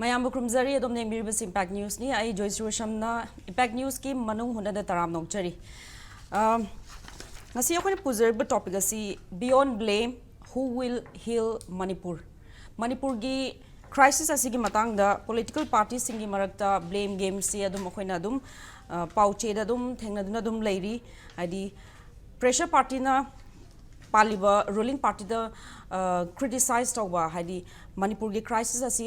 mayam bukrumzari adom ne mirbas impact news ni ai Joyce Roshamna impact news ki manung huna da taram nokchari ngasi akhone puzerba topic asi beyond blame who will heal Manipur gi crisis asigi matang da political parties singi marakta blame game si adum akhona adum pauche da adum thengna duna adum leiri adi pressure party na paliba ruling party da criticized over hadi Manipur gi crisis asi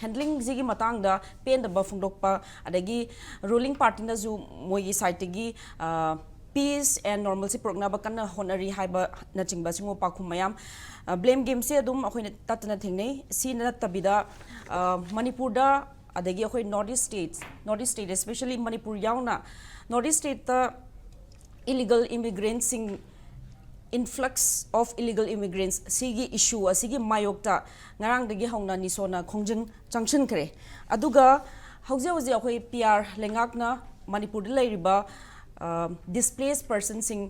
handling zigi matang da pen da bafungdok pa adagi ruling party na zu moi side gi peace and normalcy progna ba kan honori haiba na chingba singo pakhum mayam blame game se adum akhoi tatna thingnei si na tabida Manipur da adagi akhoi northeast state especially Manipur yauna northeast state ta illegal immigrants sing influx of illegal immigrants sigi issue asigi mayokta ngarang dagi hongna nisona khongjing junction kare aduga hauze akhoi PR lengakna Manipur lairiba displaced persons sing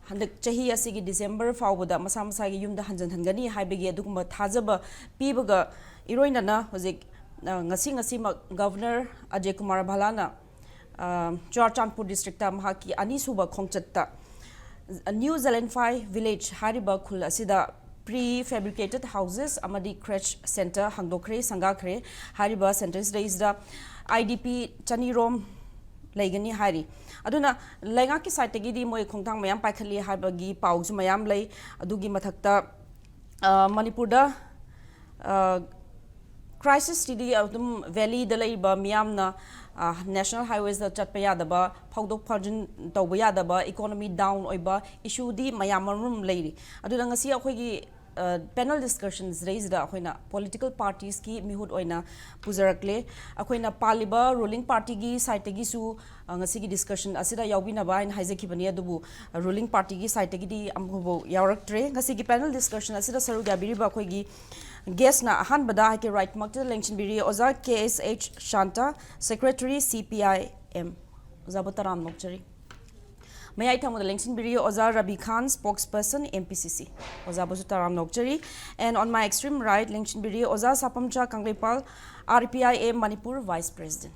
handak chahi asigi December fawbada masa gi yumda hanjan hangani haibegi aduguma thajaba pibaga iroina na hojik ngasi governor Ajay Kumar Bhalana Churachandpur district ta mahaki anisuba khongchatta New Zealand Fai village hariba khul asida prefabricated houses amadi crèche center hangdokre sangakre hariba centers raised IDP chanirom laigani hari aduna lainga ki site gi di moi khongthang mayam paikhali habagi pauju mayam lei adugi mathakta Manipur da crisis tidi adum valley da leiba miyamna national highways da chatpa yadaba phawdok phajin tawba yadaba economy down oiba issue di mayam rum leiri aduna ngasi akhoi gi panel discussions raised akhoi political parties ki mihut oina pujarakle akhoi paliba ruling party gi side gi su ngasi gi discussion asida yawbina ba in haije khibani adubu ruling party gi side gi di amhobo yawraktre ngasi gi panel discussion asida saru gabiri ba akhoi gi guest na ahan bada ke right makta lengchin biri oza KSH Shanta secretary CPIM oza bataram nokchari May I tell the links in video Oza Rabi Khan, spokesperson MPCC. Oza Bosutaram Nokchari. And on my extreme right, links in video Oza Sapamcha Kangripal, RPIA Manipur Vice President.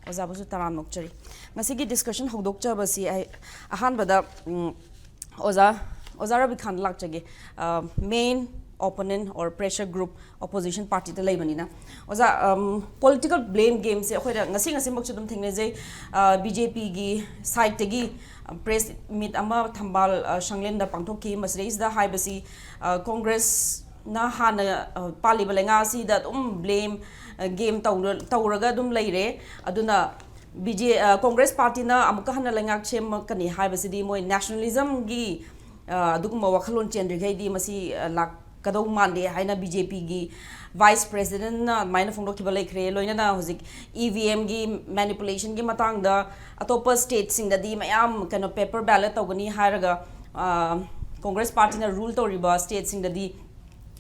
Oza Bosutaram Nokchari. Nasigi discussion Hogdokcha Basi Ahan Bada Oza Rabi Khan Lakchage main opponent or pressure group opposition party the Lebanina. Oza political blame games ngasi mokchudum thingne je BJP gi side tegi press meet ama thambal shanglenda pangthoki masreis da haibasi congress na hana pali balenga si da blame game tawraga dum leire aduna congress party na amuka hana lengak chem kani haibasi di moi nationalism gi duguma wakhalon chendri di masi lak kadau mande haina BJP gi vice president na maina phongdo ki balai khre loina na hozik EVM gi manipulation gi matang da atopa state sing da di mayam kano paper ballot tawgani haraga congress party na rule to riba state sing da di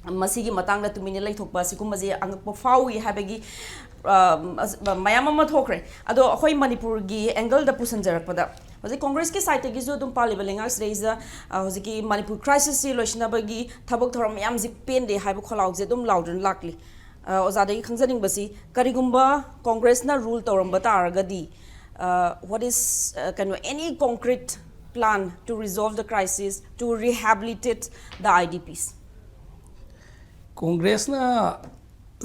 masigi matang da tumini lai thokpa sikum maji angpa fawi habegi mayam ma thokre ado khoi Manipur gi angle da pusanjarakpada hozi congress ki side gi zo dum pali balenga sreisa hozi ki Manipur crisis si loishna bagi thabok thoram yam zik pen de haibu kholaw je dum loudun lakli ozada gi khangjaning basi karigumba congress na rule toram bataragadi what is any concrete plan to resolve the crisis to rehabilitate the IDPs congress na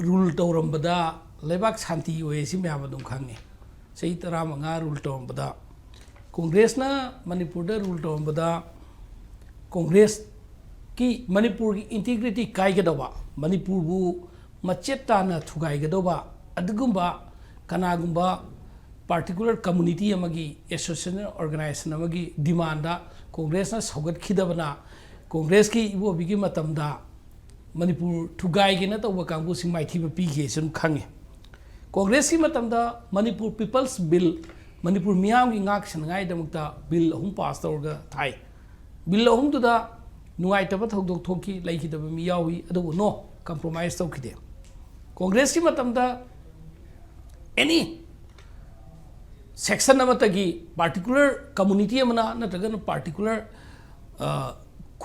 rule toram bada lebak shanti oe sim ya badum khange sei tara manga rule toram bada Congress na Manipur da rule to bada Congress ki Manipur ki integrity kai gadoba Manipur bu macheta na thugai gadoba adugumba kanagumba particular community amagi association organization amagi demand da Congress na saugat khidabana Congress ki ibo bigi matamda Manipur thugai ge na to kangbu sing mai thiba pi ge sun khange Congress ki matamda Manipur People's Bill Manipur Miyam gi ngak sangai damukta bill hum pass torga thai bill hum tu da nuai taba thok thoki laiki daba mi yawi adu no compromise to khide congress ki matam da any section namatagi particular community amana natagan particular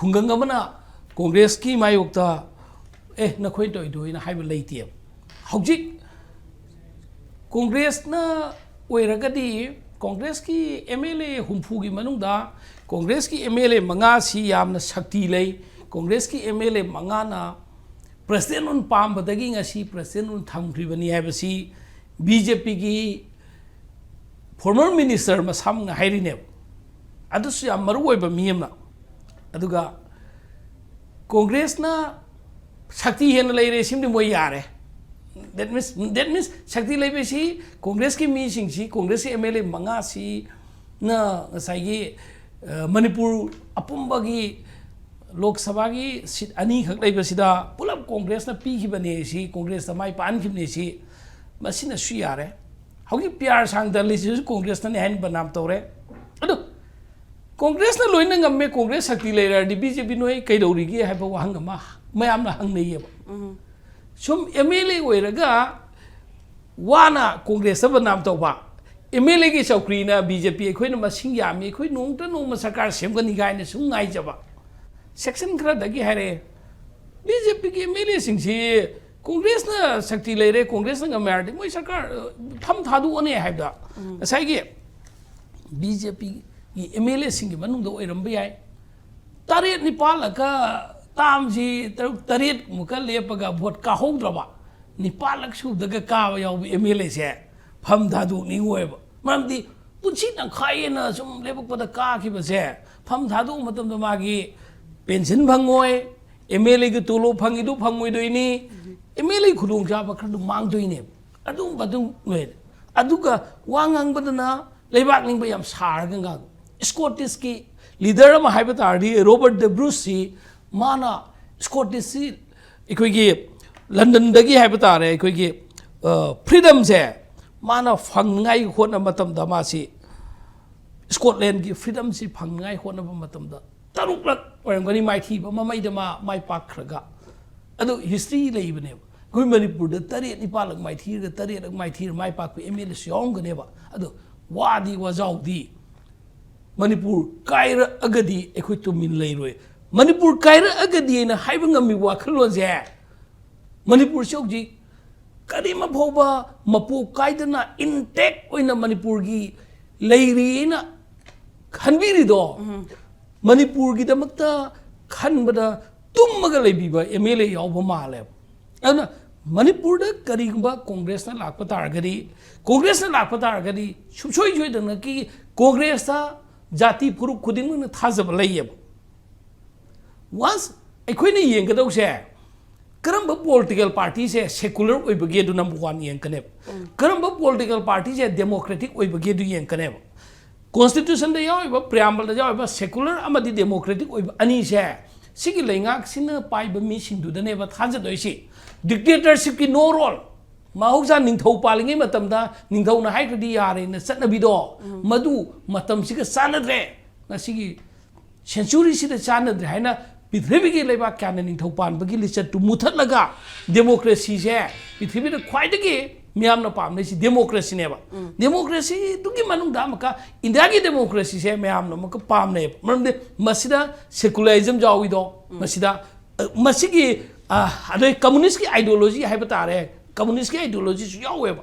khungang amana congress ki mayokta na khoi toi doi na haiba leiti hojik कांग्रेसना ओइरगदी Congress की MLA हुम्फू की मनुंगदा कांग्रेस की MLA मंगा सी यामना शक्ति लई कांग्रेस की MLA मंगा ना president उन पाम बदगी ngasi प्रेसिडेंट उन थमख्रिबनी हैबसी बीजेपी की फॉर्मर मिनिस्टर मसाम हाइरिने अदुसु याम मरुओइबा मियमना अदुगा कांग्रेस ना शक्ति हेन लेरे सिमदि मोय यारे that means शक्ति लेबेसी कांग्रेस की मीसिंग सी कांग्रेस के एमएलए मंगा सी ना ngसाइगी मणिपुर अपुंबगी लोकसभा की सीट अनी खक लेबसिदा पुलब कांग्रेस ना पीखिबने सी कांग्रेस माय पानखिबने सी मसिना सु यारे हौगी प्यार सांग दलिसु कांग्रेस ना हेन बनाम तौरे अदो कांग्रेस ना लोइना ngame कांग्रेस शक्ति लेरादि बीजेपी नोय कैदौरिगी हाइबा वाहंगमा मयामना हंगनेयेबा सुम एमएलए ओइरगा वाना कांग्रेस बनाम तौबा एमएलए की चौकरीना बीजेपी अखोइना मसिंग यामी अखोइ नोंगता नोंग सरकार सेमगनी गाइना सुम गाइजबा सेक्शन खरा दगी हारे बीजेपी की एमएलए सिंगसी कांग्रेस ना शक्ति लेरे कांग्रेस ना गमारदि मोय सरकार फम थादु अने हाइबदा साइगे बीजेपी की एमएलए सिंगी मनुंग ओइरंबा याय तारेत निपाल का तामजी तरेत मुका लेपगा भोट काहौद्रबा निपालक सुदगा काबा याव एमएलए से फम थादु निंगोयबा मरमदि पुंसी तंखायना सुम लेपकपदा काखिबसे फम थादु मतम मागी पेंशन फंगोय एमएलए के तोलो फंगिदु फंगोइदोइनी एमएलए खुदुंग जाबा खरदु मांगदोइने अदुम बदु नोय अदुगा वांगांगबदना लेबाक निंगबा याम सारगा स्कॉटिश की लीडर अमा हाइबा तारदि रॉबर्ट द ब्रूसी माना स्कॉटिश सी इकोगी लंदन दगी हाइबा तारे इकोगी फ्रीडम से माना फंगाई होना मतम दमासी स्कॉटलैंड की फ्रीडम से फंगाई होना मतम दा तरुकलक ओरंगनी माइथी ममैदमा माइ पाखरगा अदो हिस्ट्री लेबने कोई मणिपुर द तरेत निपालक माइथी ग तरेत माइथी माइ पाक एमएलए योंगनेबा अदो वादी वजाउदी मणिपुर कायर अगदी एखोइ तुमिन लेरोय मणिपुर कायर अगदी ना हाइबा ngami वाखलोजे मणिपुर सोगजी करीमा भौबा मपो कायदना इंटेक्ट ओइना मणिपुर की लेरीना खनबिरिदो मणिपुर की दमकता खनबदा तुमगा लेबिबा एमएलए यावबा माले अना मणिपुर द करीगबा कांग्रेस ना लाकपा तारगदी कांग्रेस ना लाकपा तारगदी सुसोय जोइदना की कांग्रेस ता जाति फुरुक खुदिंग न थाजब लैयब वंस अखोइना येंगदौसे करम पॉलिटिकल पार्टी से सेकुलर ओइबगे दु नंबर 1 येंकने करम पॉलिटिकल पार्टी से डेमोक्रेटिक ओइबगे दु येंकने कॉन्स्टिट्यूशन द याव प्रियम्बल द याव सेकुलर अमदि डेमोक्रेटिक ओइब अनि से सिगी लेंगाक सिन पाइब मी सिंदुदने बा थाजदोइसि डिक्टेटरशिप की नो रोल माहौजा निंथौ पालिंगे मतमदा निंथौ ना हाइकदी यारे न चटनबिदो मदु मतम सिग चानद्रे नसिगी सेंचुरी सिद चानद्रे हाइना पृथ्वी की लेबा क्यान निंथौ पानबगी लिचत टु मुथलगा डेमोक्रेसी से पृथ्वी द ख्वाइदगी मियामना पामनेसी डेमोक्रेसी नेबा डेमोक्रेसी दुगी मनुंगदा मका इंडिया की डेमोक्रेसी से मियामना मका पामने मरमदे मसिदा सेकुलरिज्म जाविदो मसिदा मसिगी अदे कम्युनिस्ट की आइडियोलॉजी हाइबा तारे कम्युनिस्ट की आइडियोलॉजी यावेबा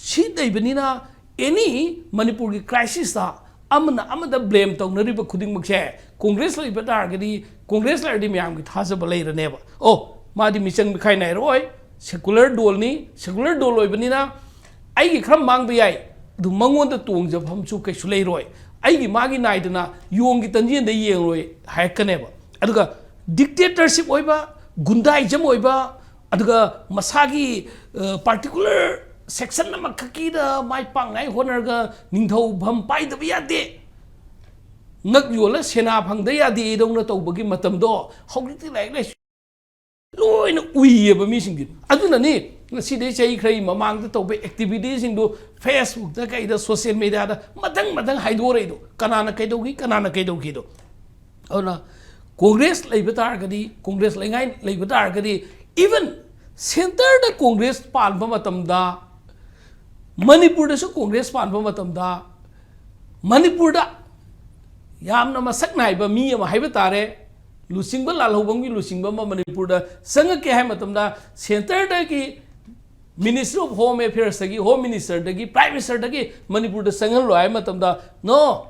सी दैबनिना एनी मणिपुर की क्राइसिस ता अमना अमदा ब्लेम तौनरिबा खुदिंगमक्से कांग्रेस लैबा तारगदी कांग्रेस लैरदी म्याम की थाजबा लैरनेबा ओ मादि मिचंग मिखाइ नाइरोय सेकुलर डोल ओइबनिना आइगी खरम मांगबा याय दु मंगोंदा तोंगजफमसु कैसु लैरोय आइगी मागी नाइदना योंगी तंजिन द येंरोय हायकनेबा अदुगा डिक्टेटरशिप ओइबा गुंडाइजम ओइबा अदुगा मसागी पार्टिकुलर सेक्शन नमखकीद माइ पांगाय होनरगा निंथौ भम पाइदब यादे नक योला सेना फंगद यादे दौना तौबगी मतमदो हौगिति लाइक लोइना उइयेबा मिसिंगि अदुननी ngasi chai khrai mamang da tobe activities sing do Facebook da kai da social media da madang haidore do kanana kai do gi do ona congress leiba tar gadi congress lengai leiba tar gadi even center da congress palba matam da manipur da su congress palba matam da manipur da yamna masak nai ba mi ma haiba tare lusingba lalhobang gi lusingba ma manipur da sanga ke hai matam da center da ki Minister of Home Affairs dagi Home Minister dagi Prime Minister dagi Manipur da sangal lo ay matamda no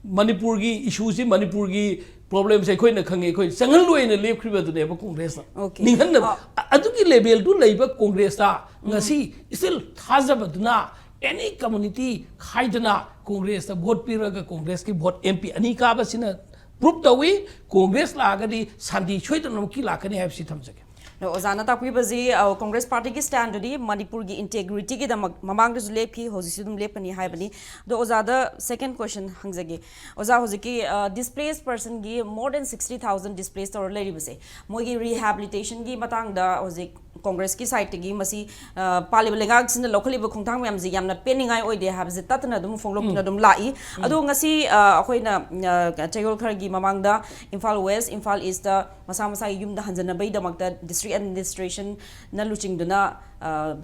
Manipur gi issue si Manipur gi problem sai khoi na khange khoi sangal lo ina lep khriba du ne ba Congress na ningan na adu gi level du leiba Congress ta ngasi still thajaba duna any community khaidana Congress ta vote piraga Congress ki vote MP ani ka ba sina proof tawi Congress la agadi sandi choi tanam ki la kani have si thamjake Ozana Takwibazi, Congress Party ki stand di Manipur ki integrity ki mamang de lep ki hozisidum lep ni haibani. The Ozada second question hangzagi. Oza hoziki displaced person ki more than 60,000 displaced or lady base. Mogi rehabilitation ki matang da hozik Congress ki side gi masi palibalenga sin locally ba khongthang myam ji yamna peningai oide habze tatna dum fonglop na dum lai adu ngasi akoina chayol khar gi mamang da Imphal West Imphal East da masa masa yum da hanjana bai damakta district administration na luching duna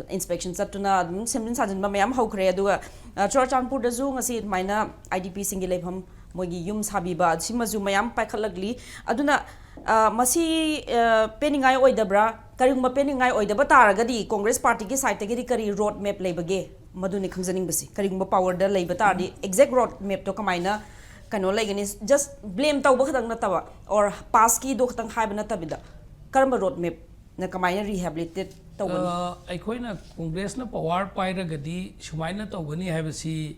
inspection satuna dum semlin sajin ba mayam hokre adu Churchanpur da zu ngasi maina IDP singi lepham mogi yum sabiba simazu mayam paikhalagli aduna masi peningai oidabra karigma peningai oidaba taragadi Congress Party ki side tagi kari road map leibage maduni khangjaning basi karigma power da leiba tardi exact road map to kamaina kano laigani just blame tawba khatang natawa or pass ki do khatang haiba natabida karamba road map na kamaina rehabilitate tawbani aikoina Congress na power pairagadi sumaina tawbani haibasi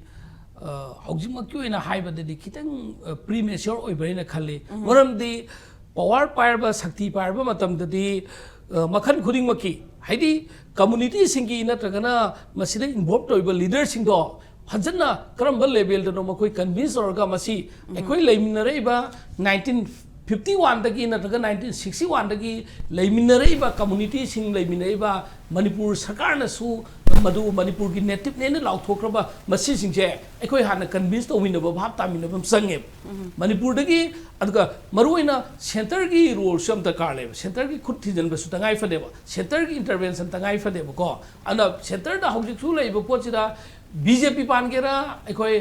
haujimak ki oina haibadadi khitang premature oibaina khalle maramdi power pairba sakti pairba matamdadi makhan khuding maki haidi community singi natragana masida involved toiba leader singdo fajana karamba level da no makoi convince orga masi ekoi leiminareba 1951 dagi natraga 1961 dagi leiminareba community sing leiminareba Manipur sarkar na su madu Manipur ki native ne lauthokraba masi singje ekoi hana convince to winaba bhap taminaba sange Manipur dagi aduga maruina center gi role sam ta karle center gi khut thijan basu tangai fadeba center gi intervention tangai fadeba ko ana center da hojik su leiba pochida BJP pangera ekoi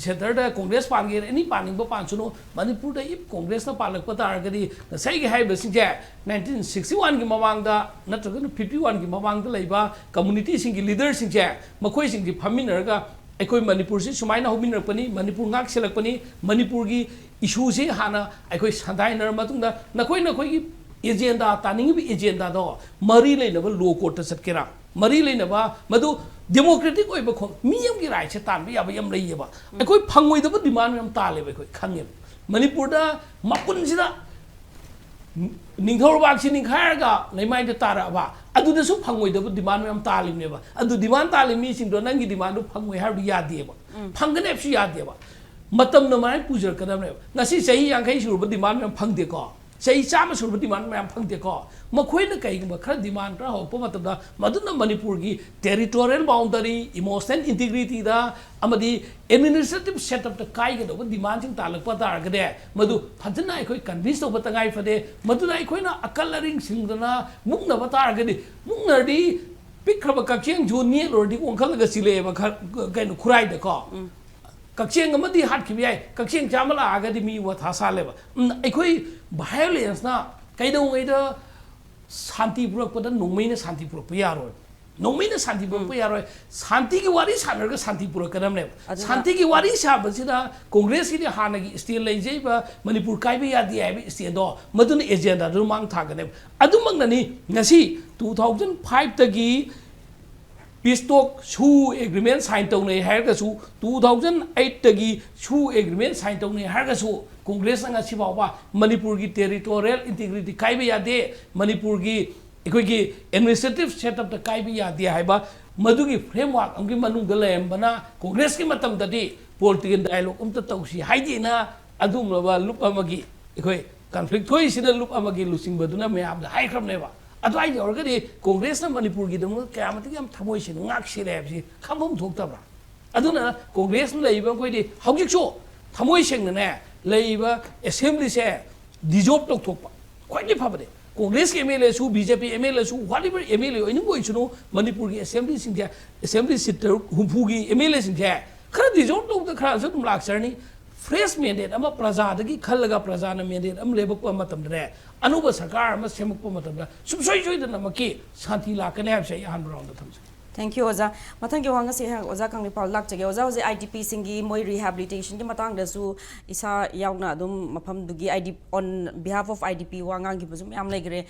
center da Congress pangera any paning ba panchuno Manipur da if Congress na palak pa tar gadi sai gi hai basingje 1961 gi mamang da natraga 51 gi mamang da leiba community sing gi leader singje makoi sing gi phaminarga ekoi Manipur si sumaina hobinar pani Manipur ngak selak pani Manipur gi issue si hana ekoi sandainar matungda nakoi gi agenda taning bi agenda do mari leinaba law court ta satkera mari leinaba madu democratic oiba khong miyam gi right se tan bi yaba yam leiba ekoi phangoi da demand yam ta le ekoi khange Manipur da mapun sida ningthor bak si ningkhar ga leimai da tara ba adu da su phangoi da demand yam ta lim ne ba adu demand ta lim mi sing do nang gi demand du phangoi har ya de ba phangane su ya de ba matam na mai pujar kadam ne ngasi sahi yang khai sur ba demand yam phang de ko sei chama sur ba demand yam phang de ko makhoi na kai ba khar demand ra ho pa matam da maduna Manipur gi territorial boundary emotional integrity da amadi administrative setup ta kai ga do demand sing talak pa tar ga de madu phajana ai convince to ba tangai phade maduna ai na akalaring sing dana mukna ba tar ga de mukna di pikhra kakcheng juni lor di ong khal ga sile ba kai no khurai de ko kakcheng amadi hat ki yai kakcheng chamala aga di mi wa thasa le ba ai violence na kai do ngai da Santi Purok pada nongmai na Santi Purok payaro nongmai na Santi Purok payaro Santi ki wari sanar ka Santi Purok kadam ne Santi ki wari sa basida Congress ki hana ki state lai jai ba Manipur kai bi yadi ai bi state do madun agenda do mang tha gane adu mang na ni ngasi 2005 tagi peace talk su agreement sign tong nei har ka su 2008 tagi su agreement sign tong nei har ka su Congress nga si bawa Manipur ki territorial integrity kai bi yade Manipur ki ekoi ki administrative setup ta kai bi yade hai ba madu ki framework amgi manung da lem bana Congress ki matam da di political dialogue ta tausi hai di na adum ba lup amagi ekoi conflict thoi sida lup amagi lusing baduna me ab da hai khram ne ba adu ai or ga di Congress na Manipur ki dum ka amati am thamoi sin ngak si le si khamom thok ta ba aduna Congress na leiba koi di haujik so thamoi sing na ne leiba assembly se dissolve tok thok pa khoi ni phabade Congress ke MLA su BJP MLA su whatever MLA ini goi chuno Manipur ki assembly sing ja assembly seat humpu ki MLA sing ja khara dissolve tok da khara sa tum lak sarni fresh mandate ama praja dagi khallaga praja na mandate am lebak pa matam dre anuba sarkar ama semak pa matam da subsoi joi da namaki shanti lakane hab sei han round da thamse Thank you, Oza. Matang ki wanga si Oza kang Paul lak chage Oza Oza IDP singi moi rehabilitation ki matang da su isa yauna dum mafam dugi ID on behalf of IDP wanga ki buzum yam legre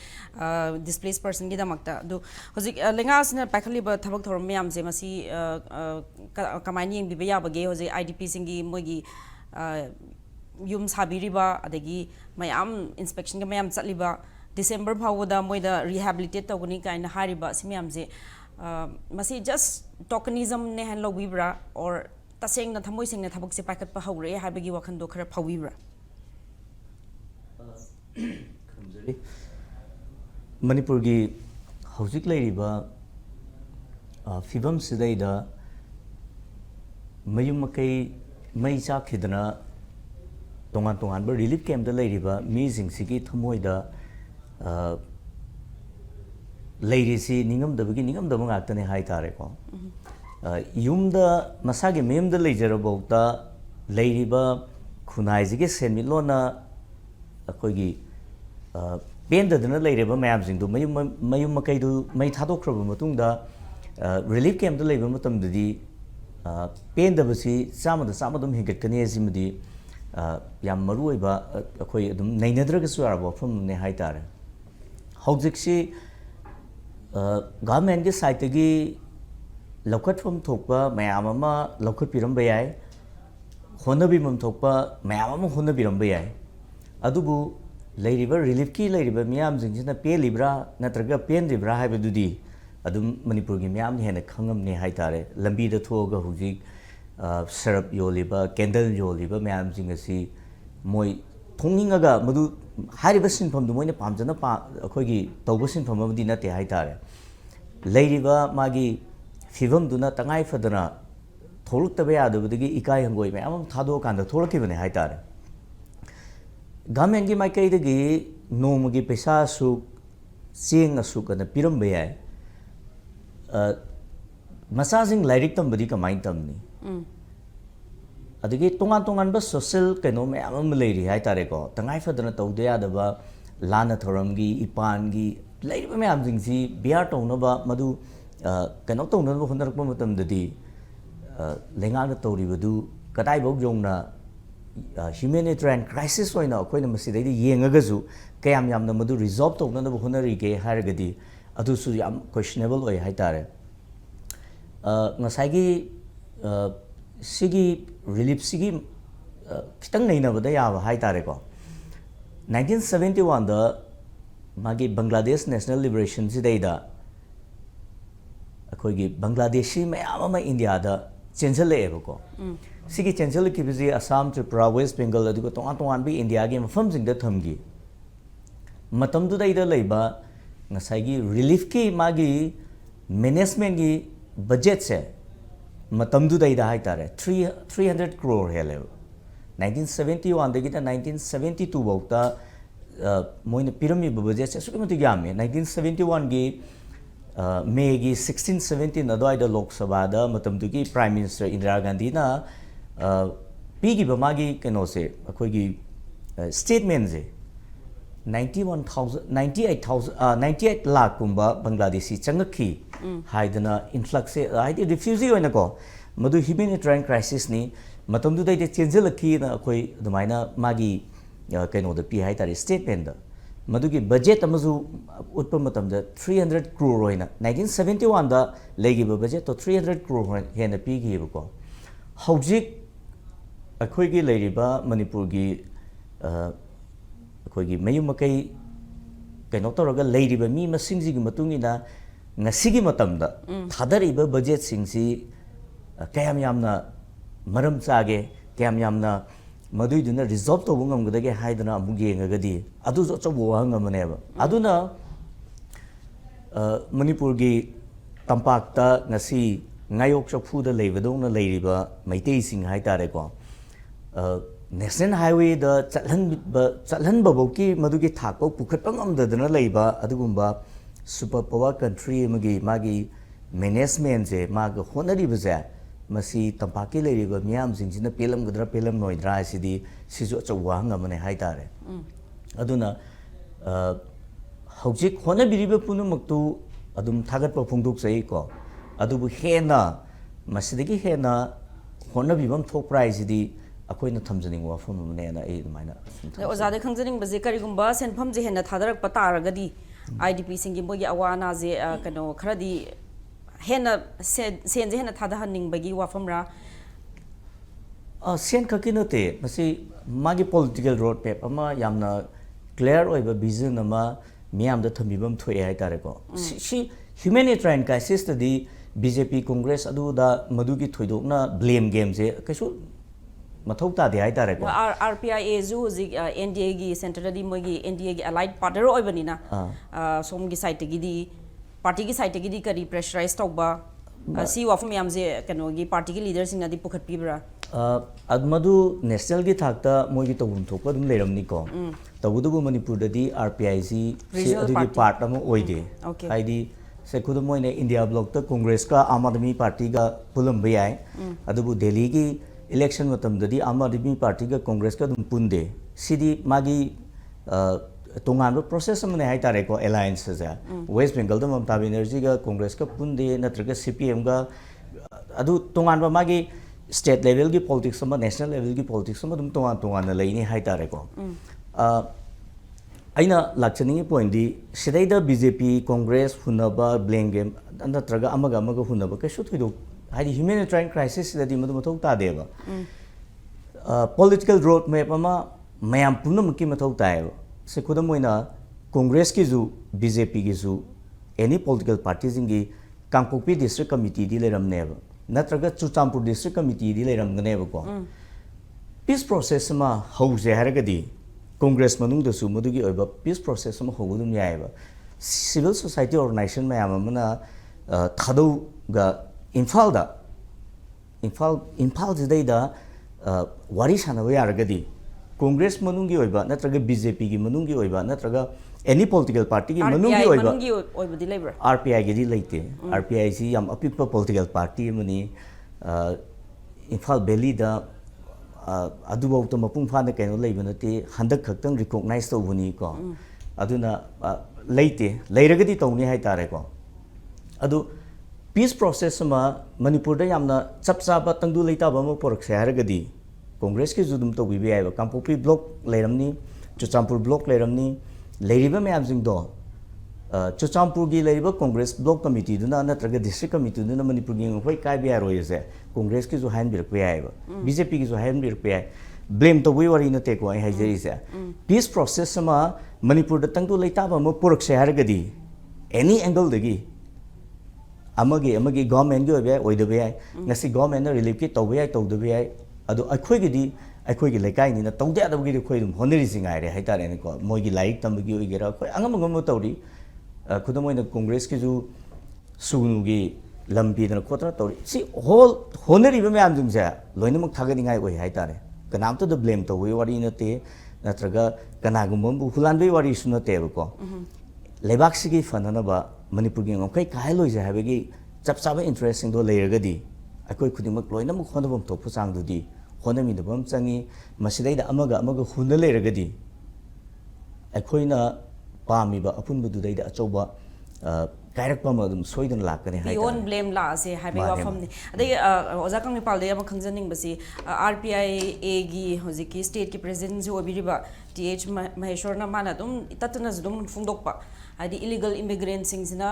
displaced person ki damakta du hozik lenga sina pakhali ba thabak thorom yam je masi kamani ing biya bage hozik IDP singi moi gi yum sabiriba adagi mayam inspection ki mayam chatliba December phawda moi da rehabilitate tawni kaina hariba simyam je masi just tokenism ne han lobibra or taseng na thamoi sing na thabak se pakat pa hawre habagi wakhan do khara phawibra khamjari Manipur gi hojik lairiba fibam sidai da mayum makai mai cha khidna tongan tongan ba relief camp da lairiba mi jing sigi thamoi da leirisi ningam da bang actane hai tare ko yumda masagi mem da leijero bauta leiriba khunai jige semilona akoigi penda dana leireba mayam jing du mayum makai du mai thadokhraba matung da relief camp da leiba matam dudi penda basi sama dum hingat kane jimdi yam maru oiba akoi dum nainadra ga suarabo from ne hai tare hojik si government के site की लौकट फम थोपा ma'am अमा लौकट पिरम बयाय होनबी मम थोपा ma'am अमा होन पिरम बयाय अदुबु लेरिबा relief की लेरिबा मियाम जिंजना पे लिब्रा नत्रगा पेन लिब्रा हाइबदुदी अदुम मणिपुर की मियाम हेन खंगम ने हाइतारे लंबी द थोगा हुजिक सरप योलिबा कैंडल योलिबा मियाम जिंगसी मोय थोंगिंगा मदु हारिबा सिनफम दु मोयने पामजना पा अखोगी तौबा सिनफम अमदि नते हाइतारे लेरिबा मागी फिवम दुना तंगाई फदना थोलुक्तबा यादबदगी इकाय हंगोय मैम थादो कांदा थोलकिबने हाइतारे गवर्नमेंट की माइकैदगी नोमगी पैसा सु चेंग असु कन पिरम बयाय मसाजिंग लाइरिक तंबदी कमाइन तमनी अदगी तोंगान तोंगान बस सोशल कनो मैम अम लेरी हाइतारे को तंगाई फदना तौदे यादबा लाना थोरमगी इपानगी लेरिबा मैम जिंगसी बियार तौनबा मदु कनो तौनबा होनरकबा मतमददी लेंगान तौरिबदु कदाई बौ जोंना humanitarian crisis होइना अखोइना मसिदैदि येंगगजु कयाम यामना मदु रिजॉल्व तौननबा होनरिगे हारगदी अदुसु याम क्वेश्चनेबल ओइ हाइतारे ngसाइगी सिगी रिलीफ सिगी खितंग नैनबदा याबा हाइतारे को 1971 दा मागी बांग्लादेश नेशनल लिबरेशन सिदैदा अखोइगी बांग्लादेशी मयाम अमा इंडिया दा चेंजलेबको सिगी चेंजल की बिजी असम त्रिपुरा वेस्ट बेंगल अदुगो तोंगा तोंगान बी इंडिया गे मफम जिंग दा थमगी मतम दु दैदा लेबा ngसाइगी रिलीफ की मागी मैनेजमेंट की बजट से मतम दु दैदा हाइतारे 300 crore हेले 1971 दगी ता 1972 बौता मोइन पिरमी बजट से सुकमति यामे 1971 गी मे की 16-17 अदवाइदा लोक सभा दा मतम दुगी प्राइम मिनिस्टर इंदिरा गांधी ना पीगी बमागी कनो से अखोगी स्टेटमेंट जे 98 लाख कुंबा बांग्लादेशी चंगखी हाइदना इन्फ्लक्स से हाइदि रिफ्यूजी होइना को मदु ह्यूमैनिटेरियन क्राइसिस नि मतम दु दैदे चेंजलखी ना अखोई दुमाइना मागी कनो द पी हाइतारे स्टेटमेंट दा मदुगी बजेट अमजु उत्प मतम द 300 crore होइना 1971 दा लेगिबा बजेट तो 300 crore हेना पीगिबको हौजिक अखोइगी लेरिबा मणिपुरगी अखोइगी मयु मकै कनो तोरगा लेरिबा मी मसिंगजिगी मतुंगिना ngasiगी मतमदा थादरिबा बजेट सिंगसी कयाम यामना मरम चागे कयाम यामना मदुइदुना resolve तौब ngamgdage haidana amuge ngagadi adu chobo hangamneba aduna manipur gi tampak ta ngasi ngayok chokfu da leibadongna leiriba maitei sing haitare ko national highway da chalhan babauki madugi thakko pukhatpang amdadana leiba adugumba super power country magi management je mag honari baza masi tampaki leiriba miyam singsina pelam gadra pelam noidra asidi sisu achauwa ngamane haitare aduna hojik hona biriba punumaktu adum thagatpa phungduk sei ko adubu hena masidagi hena hona bibam thok price di akoina thamjaning wafam mane na ei maina ozade khangjaning baje karigumba senpham je hena thadarak pataragadi IDP singi mogi awana je kano kharadi hena sen je hena thadahaning bagi wafamra sen kakinote masi magi political road map ama yamna clear oiba vision ama miyam da thambibam thoe hai tare ko si humanitarian crisis tadi BJP Congress adu da madugi thoidokna blame game je kaisu mathau ta de hai tare ko RPIA zu ji NDA gi center di mogi NDA gi allied partner oibani na som gi site gi di party gi site gi di kari pressurize tawba si wafam yam je kano gi party gi leaders sing na di pukhat pibra admadu national gi thakta mogi tawum thokpa dum leiramni ko tawudu Manipur da di RPIC si adu gi part ama oide haidi se kudu moine India block ta Congress ka Aam Aadmi party ga pulam bayai adubu Delhi gi election matam dadi Aam Aadmi party ga Congress ka dum punde sidi magi tongan process amane hai tare ko alliance ja West Bengal da Mamata Banerjee ga Congress ka punde natraga CPM ga adu tongan ba magi state level ki politics ama national level ki politics ama dum tongan na leini hai tare ko aina lakchani point di sidaida BJP Congress hunaba blame game natraga amaga hunaba ka shu thido haidi humanitarian crisis da di madu mathau ta deba political road map ama mayam punam ki mathau ta eba se khudam moina Congress ki ju BJP ki ju any political parties ingi Kangpokpi district committee di leram neba natraga Chuchampur district committee di leram neba ko peace process ma hause haragadi Congress manung da su madugi oiba peace process ma hogudum yaiba civil society organization mayam amana thadau ga Imphal jidai da wari sanaba yaragadi Congress manungi oiba natraga BJP gi manungi oiba natraga any political party gi manungi oiba di labor RPI gi di leite RPI si yam apikpa political party mani Imphal Valley da adubau to mapung phana kaino leibanati handak khaktang recognize to buni ko aduna leite leiragadi tawni hai tare ko adu peace process ma Manipur da yamna chapchaba tangdu leita ba mo porak se haragadi Congress ki judum to bibi ai ba Kangpokpi block leiramni Chuchampur block leiramni leiriba me amjing do Chuchampur gi leiriba Congress block committee duna natraga district committee duna Manipur gi ngoi kai bi aroi se Congress ki ju hand bir pe ai ba BJP ki ju hand bir pe ai blame to wi wari na te ko ai haijeri se peace process ma Manipur da tangdu leita ba mo porak se haragadi any angle dagi amagi government gi obe oidabe ai ngasi government na relief ki tawbe ai tawdabe ai adu akhoi gi lekai ni na tawde adabgi ri khoi dum honeri singai re haitare ne ko moi gi laik tambagi oigera khoi angam tawri khudamoi na Congress ki ju sunu gi lambi na khotra tawri si whole honeri be am jum ja loina mak thagani ngai oi haitare kanam to the blame to we wari na te natraga kanagum bu hulan be wari suna te ko lebak sigi fanana ba Manipur gi ngam kai kai loi ja habegi chap chaba interesting do leiragadi akoi khudimak loina mu khonabam to phusang du di honami da bam changi masidai da amaga hunna leiragadi akoina pami ba apun bu du dai da achoba kairak pa madum soidan lakane hai beyond blame la se hai be wafam ni adai oja kang nepal de am khangjaning basi RPIA gi hojiki state ki president jo obiriba TH Maheshwar na mana dum itatna dum fungdokpa adi illegal immigrants singina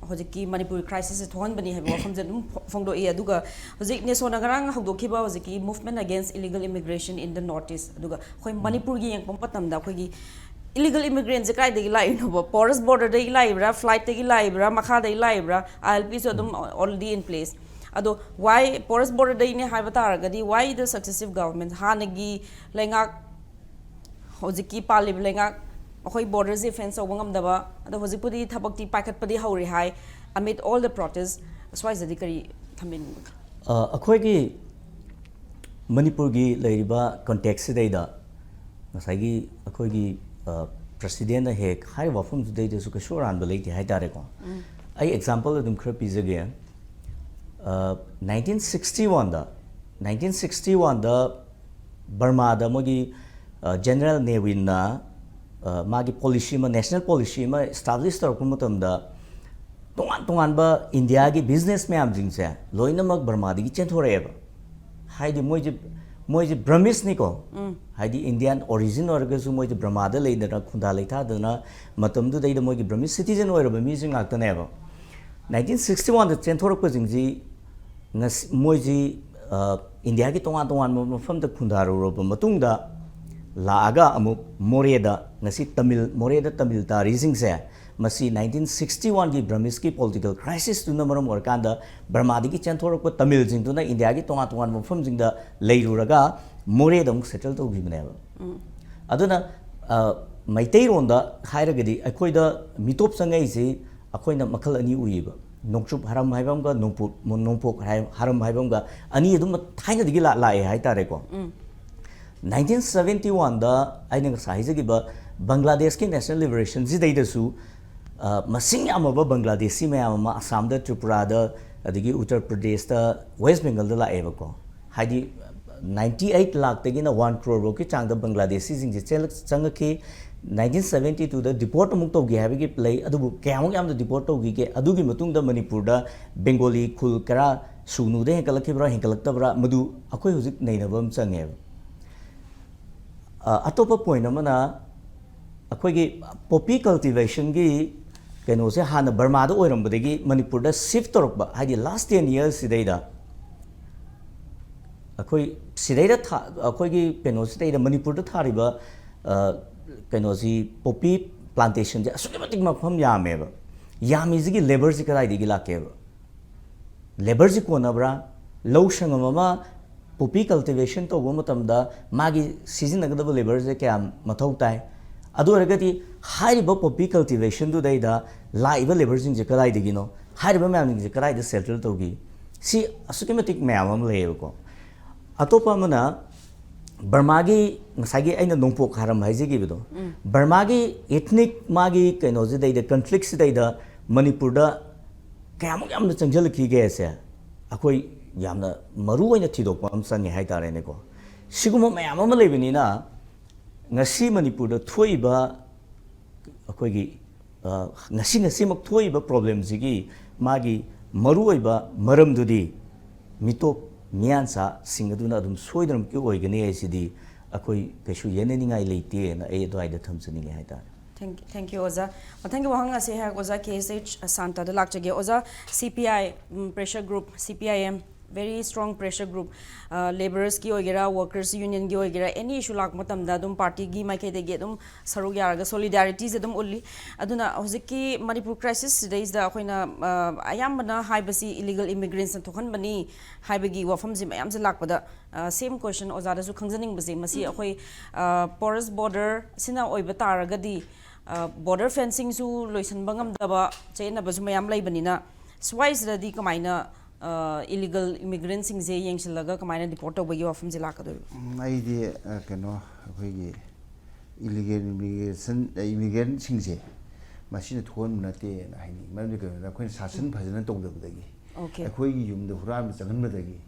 hojiki Manipur crisis thon bani hai wafam jan fongdo e aduga hojik ne sona garang hogdokhiba hojiki movement against illegal immigration in the northeast aduga khoi Manipur gi yang patam da khoi gi illegal immigrants kai de lai no porous border de lai bra flight de lai bra makha de lai bra ILP so dum already in place ado why porous border de ne hai bata gadi why the successive government hanagi lenga hojiki palib lenga akhoi borders defense so bangam daba ado hojipudi thabakti pakat padi hauri hai amid all the protests swai jadi kari thamin akhoi gi Manipur gi leiriba context dai da nasai gi akhoi gi president na hek hai wafum today de su ka sure an belai ti hai tare ko ai example dum khra pizage 1961 da 1961 da Burma da mogi General Navy na magi policy ma national policy ma establish tar ko matam da tongan ba India gi business myam jing se loina mak Burma di chen thore ba haidi moji Burmese ni ko haidi Indian origin or ga su moji Burma da le da khunda le tha da na matam du dai da mogi Burmese citizen or ba mi jing ak ta ne ba 1961 da chen thore ko jing ji moji India ki tongan mafam da khunda ro ba matung da laaga amu Moreda ngasi Moreda Tamil ta rising se masi 1961 gi Burmese ki political crisis tu na maram or kanda Burma di ki chanthor ko Tamil jing tu na India ki tongan mafam jing da leiru raga Moreda mu settle to gi mane ba aduna maitai ronda haira gadi akoi da mitop sangai se akoi na makhal ani ui ba nokchup haram haibam ga nongpok haram haibam ga ani dum thaina digi la hai tare ko 1971 da aina sahiza gi ba Bangladesh ki national liberation ji dai da su masing amaba Bangladeshi ma Assam da Tripura da adigi Uttar Pradesh da West Bengal da la eba ko haidi 98 lakh tagi na 1 crore ro ki chang da Bangladeshi jing je chang ki 1972 da deport amuk to gi ha gi play adu kyamuk yam da deport to gi ke adu gi matung da Manipur da Bengali khul kara sunu de hekalak ki bra hekalak ta bra madu akoi hujik nei na bam change atopa point amana akoi gi poppy cultivation gi keno se hana Burma da oiram badagi Manipur da shift torok ba haidi last 10 years sidai da akoi sidai da akoi gi keno sidai da Manipur da thari ba keno si poppy plantation ja asuk matik mafam yame ba yami ji gi labor ji karai digi la ke ba labor ji ko na bra low shangama ma poppy cultivation to go matam da magi season agada labor je kya mathau tai adu aragati hariba poppy cultivation du dai da laiba labor jing je karai digi no hariba myam je karai da settle to gi si asukimatic myam am le ko atopa mana Burma gi ngasagi aina nongpok haram haije gi bido Burma gi ethnic magi kaino je dai da conflict dai da Manipur da kyamuk yamna changjal ki ge se akoi yamna maru oina thidok pam sang hai tare ne ko siguma myam am le bini na ngasi Manipur da thoiba akoi gi ngasi mak thoiba problem ji magi maru oiba maram dudi mitop miansa singaduna adum soidram ki oigani aisidi akoi kaishu yeneningai leite na ai doi da thamsani ngai haita Thank you Oza. Thank you Wahanga se ha Oza KSH Santa de lakchage Oza CPI pressure group CPIM very strong pressure group laborers ki ogera workers union ki ogera any issue lak matam da dum party gi mai ke de ge dum sarug yaraga solidarity je dum ulli aduna hojiki Manipur crisis days da khoina ayam bana haibasi illegal immigrants to khan bani haibagi wafam ji mayam je lak pada same question Oza da su khangjaning basi masi akhoi porous border sina oiba taraga di border fencing su loisan bangam daba chaina basu mayam lai bani na swise da di kamaina illegal immigrants sing je yengsilaga kamaina deport tawbagi wafam jila ka do ai di keno akhoi illegal immigrant sing je masina thon nate na haini man ga akhoi sasan phajana tongdabdagi akhoi yum da huram changan badagi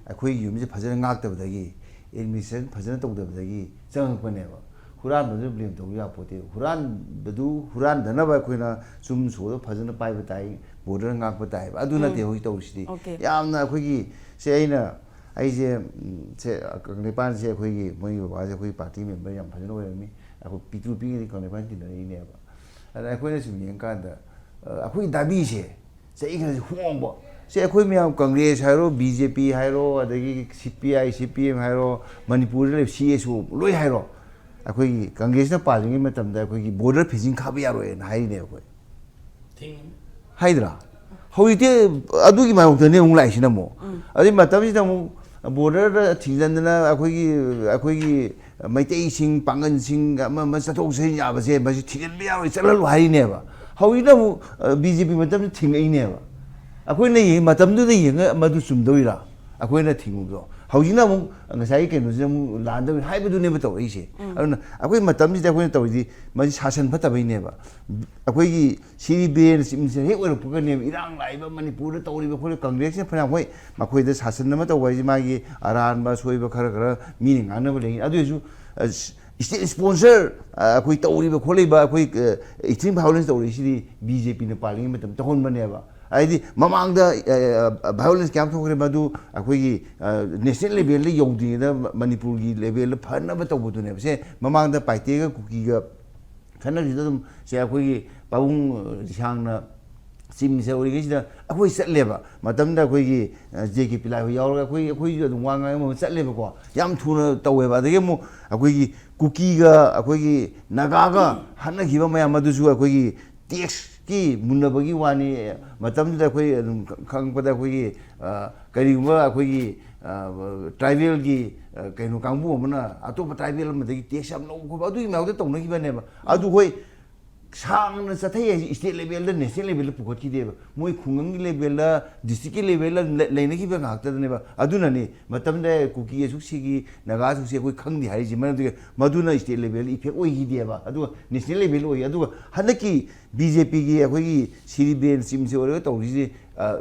akhoi yum je phajana ngak tabdagi immigration phajana tongdabdagi chang pane ba huran badu blame to ya pote huran dana ba akhoi na sum so phajana pai batai border ngak batai adu na te hoi to sidi yamna akhoi gi se aina ai je se Nepal se akhoi gi moi ba je akhoi party member yam phajana oirami akhoi P2P gi Nepal tin nei ne ba ana akhoi na sim yeng kan da akhoi dabi se se ikha huang ba se akhoi myam Congress hairo BJP hairo adagi CPI CPM hairo Manipur le CSU loi hairo akhoi Congress na paling matam da akhoi border fishing khabi yaro na hai ne akhoi thing haidra hoite adugi ma ukta ne ung lai sina mo adi matam sina mo border da thingjan na akhoi maitei sing pangan sing ma satok se ya ba se ba thingjan bi yaro chalal hai ne ba hoina mo BJP matam thing ai ne ba akhoi na yi matam du da yi madu sum doira akhoi na thingu do ꯍꯧꯖꯤꯛꯅ ꯑꯃꯨꯛ ꯉꯁꯥꯏꯒꯤ ꯀꯩꯅꯣꯁꯤꯅ ꯑꯃꯨꯛ ꯂꯥꯟꯗꯕ ꯍꯥꯏꯕꯗꯨꯅꯦꯕ ꯇꯧꯔꯛꯏꯁꯦ ꯑꯗꯨꯅ ꯑꯩꯈꯣꯏ ꯃꯇꯝꯁꯤꯗ ꯑꯩꯈꯣꯏꯅ ꯇꯧꯔꯤꯗꯤ ꯃꯁꯤ ꯁꯥꯁꯟ ꯐꯠꯇꯕꯩꯅꯦꯕ ꯑꯩꯈꯣꯏꯒꯤ ꯁꯤꯔꯤ ꯕꯦꯟ ꯆꯤꯡꯁꯦ ꯍꯦꯛ ꯑꯣꯏꯔꯛꯄꯒꯅꯦꯕ ꯏꯔꯥꯡ ꯂꯥꯛꯏꯕ ꯃꯅꯤꯄꯨꯔꯗ ꯇꯧꯔꯤꯕ ꯑꯩꯈꯣꯏ ꯀꯪꯒ꯭ꯔꯦꯁꯅ ꯐꯅꯌꯥꯝ ꯍꯣꯏ ꯃꯈꯣꯏꯗ ꯁꯥꯁꯟ ꯑꯃ ꯇꯧꯕ ꯍꯥꯏꯁꯦ ꯃꯥꯒꯤ ꯑꯔꯥꯟꯕ ꯁꯣꯏꯕ ꯈꯔ ꯃꯤꯅ ꯉꯥꯡꯅꯕ ꯂꯩ ꯑꯗꯨ ꯑꯣꯏꯔꯁꯨ ꯁ꯭ꯇꯦꯠ ꯁ꯭ꯄꯣꯟꯁꯔ ꯑꯩꯈꯣꯏ ꯇꯧꯔꯤꯕ ꯈꯣꯠꯂꯤꯕ ꯑꯩꯈꯣꯏ ꯏꯊꯤꯡ ꯚꯥꯏꯑꯣꯂꯦꯟꯁ ꯇꯧꯔꯤꯁꯤꯗꯤ ꯕꯤ ꯖꯦ ꯄꯤꯅ ꯄꯥꯜꯂꯤꯉꯩ ꯃꯇꯝ ꯇꯧꯍꯟꯕꯅꯦꯕ ꯍꯥꯏꯗꯤ ꯃꯃꯥꯡꯗ ꯚꯥꯏꯑꯣꯂꯦꯟꯁ ꯀꯌꯥꯝ ꯊꯣꯛꯈ꯭ꯔꯦ ꯃꯗꯨ ꯑꯩꯈꯣꯏꯒꯤ ꯅꯦꯁꯅꯦꯜ ꯂꯦꯚꯦꯜꯗ ꯌꯧꯗ꯭ꯔꯤꯉꯩꯗ ꯃꯅꯤꯄꯨꯔꯒꯤ ꯂꯦꯚꯦꯜꯗ ꯐꯅꯕ ꯇꯧꯕꯗꯨꯅꯦꯕ ꯁꯦ ꯃꯃꯥꯡꯗ ꯄꯥꯏꯇꯦꯒ ꯀꯨꯀꯤꯒ ꯈꯟꯅꯕꯁꯤꯗ ꯑꯗꯨꯝ ꯁꯦ ꯑꯩꯈꯣꯏꯒꯤ ꯄꯥꯕꯨꯡ ꯂꯤꯁꯥꯡꯅ ꯆꯤꯐ ꯃꯤꯅꯤꯁꯇꯔ ꯑꯣꯏꯔꯤꯉꯩꯁꯤꯗ ꯑꯩꯈꯣꯏ ꯆꯠꯂꯦꯕ ꯃꯇꯝꯗ ꯑꯩꯈꯣꯏꯒꯤ ꯖꯦ ꯀꯦ ꯄꯤꯂꯥꯏ ꯍꯣꯏ ꯌꯥꯎꯔꯒ ꯑꯩꯈꯣꯏꯁꯨ ꯑꯗꯨꯝ ꯋꯥ ꯉꯥꯡꯕ ꯑꯃ ꯆꯠꯂꯦꯕꯀꯣ ꯌꯥꯝ ꯊꯨꯅ ꯇꯧꯋꯦꯕ ꯑꯗꯒꯤ ꯑꯃꯨꯛ ꯑꯩꯈꯣꯏꯒꯤ ꯀꯨꯀꯤꯒ ꯑꯩꯈꯣꯏꯒꯤ ꯅꯥꯒꯥꯒ ꯍꯠꯅꯈꯤꯕ ꯃꯌꯥꯝ ꯑꯗꯨꯁꯨ ꯑꯩꯈꯣꯏꯒꯤ ꯇꯦꯛꯁꯀꯤ ꯃꯨꯟꯅꯕꯒꯤ ꯋꯥꯅꯤ ꯃꯇꯝꯗꯨꯗ ꯑꯩꯈꯣꯏ ꯑꯗꯨꯝ ꯈꯪꯉꯛꯄꯗ ꯑꯩꯈꯣꯏꯒꯤ ꯀꯔꯤꯒꯨꯝꯕ ꯑꯩꯈꯣꯏꯒꯤ ꯇ꯭ꯔꯥꯏꯕꯦꯜꯒꯤ ꯀꯩꯅꯣ ꯀꯥꯡꯕꯨ ꯑꯃꯅ ꯑꯇꯣꯞꯄ ꯇ꯭ꯔꯥꯏꯕꯦꯜ ꯑꯃꯗꯒꯤ ꯇꯦꯛꯁ ꯌꯥꯝ ꯂꯧꯕ ꯈꯣꯠꯄ ꯑꯗꯨꯒꯤ ꯃꯌꯥꯝꯗ ꯇꯧꯅꯈꯤꯕꯅꯦꯕ ꯑꯗꯨ ꯍꯣꯏ ꯁꯥꯡꯅ ꯆꯠꯊꯩ ꯍꯥꯏꯁꯤ ꯁ꯭ꯇꯦꯠ ꯂꯦꯚꯦꯜꯗ ꯅꯦꯁꯅꯦꯜ ꯂꯦꯚꯦꯜꯗ ꯄꯨꯈꯠꯈꯤꯗꯦꯕ ꯃꯣꯏ ꯈꯨꯡꯒꯪꯒꯤ ꯂꯦꯚꯦꯜꯗ ꯗꯤꯁꯇ꯭ꯔꯤꯛꯀꯤ ꯂꯦꯚꯦꯜꯗ ꯂꯩꯅꯈꯤꯕ ꯉꯥꯛꯇꯗꯅꯦꯕ ꯑꯗꯨꯅꯅꯤ ꯃꯇꯝꯗ ꯀꯨꯀꯤ ꯑꯁꯨꯛ ꯁꯤꯒꯤ ꯅꯥꯒꯥ ꯑꯁꯨꯛ ꯁꯤ ꯑꯩꯈꯣꯏ ꯈꯪꯗꯦ ꯍꯥꯏꯔꯤꯁꯤ ꯃꯔꯝꯗꯤ ꯃꯗꯨꯅ ꯁ꯭ꯇꯦꯠ ꯂꯦꯚꯦꯜꯗ ꯏꯐꯦꯛ ꯑꯣꯏꯈꯤꯗꯦꯕ ꯑꯗꯨꯒ ꯅꯦꯁꯅꯦꯜ ꯂꯦꯚꯦꯜ ꯑꯣꯏ ꯑꯗꯨꯒ ꯍꯟꯗꯛꯀꯤ ꯕꯤ ꯖꯦ ꯄꯤꯒꯤ ꯑꯩꯈꯣꯏꯒꯤ ꯁꯤꯔꯤ ꯕꯦꯟ ꯆꯤꯝꯁꯦ ꯑꯣꯏꯔꯒ ꯇꯧꯔꯤꯁꯤ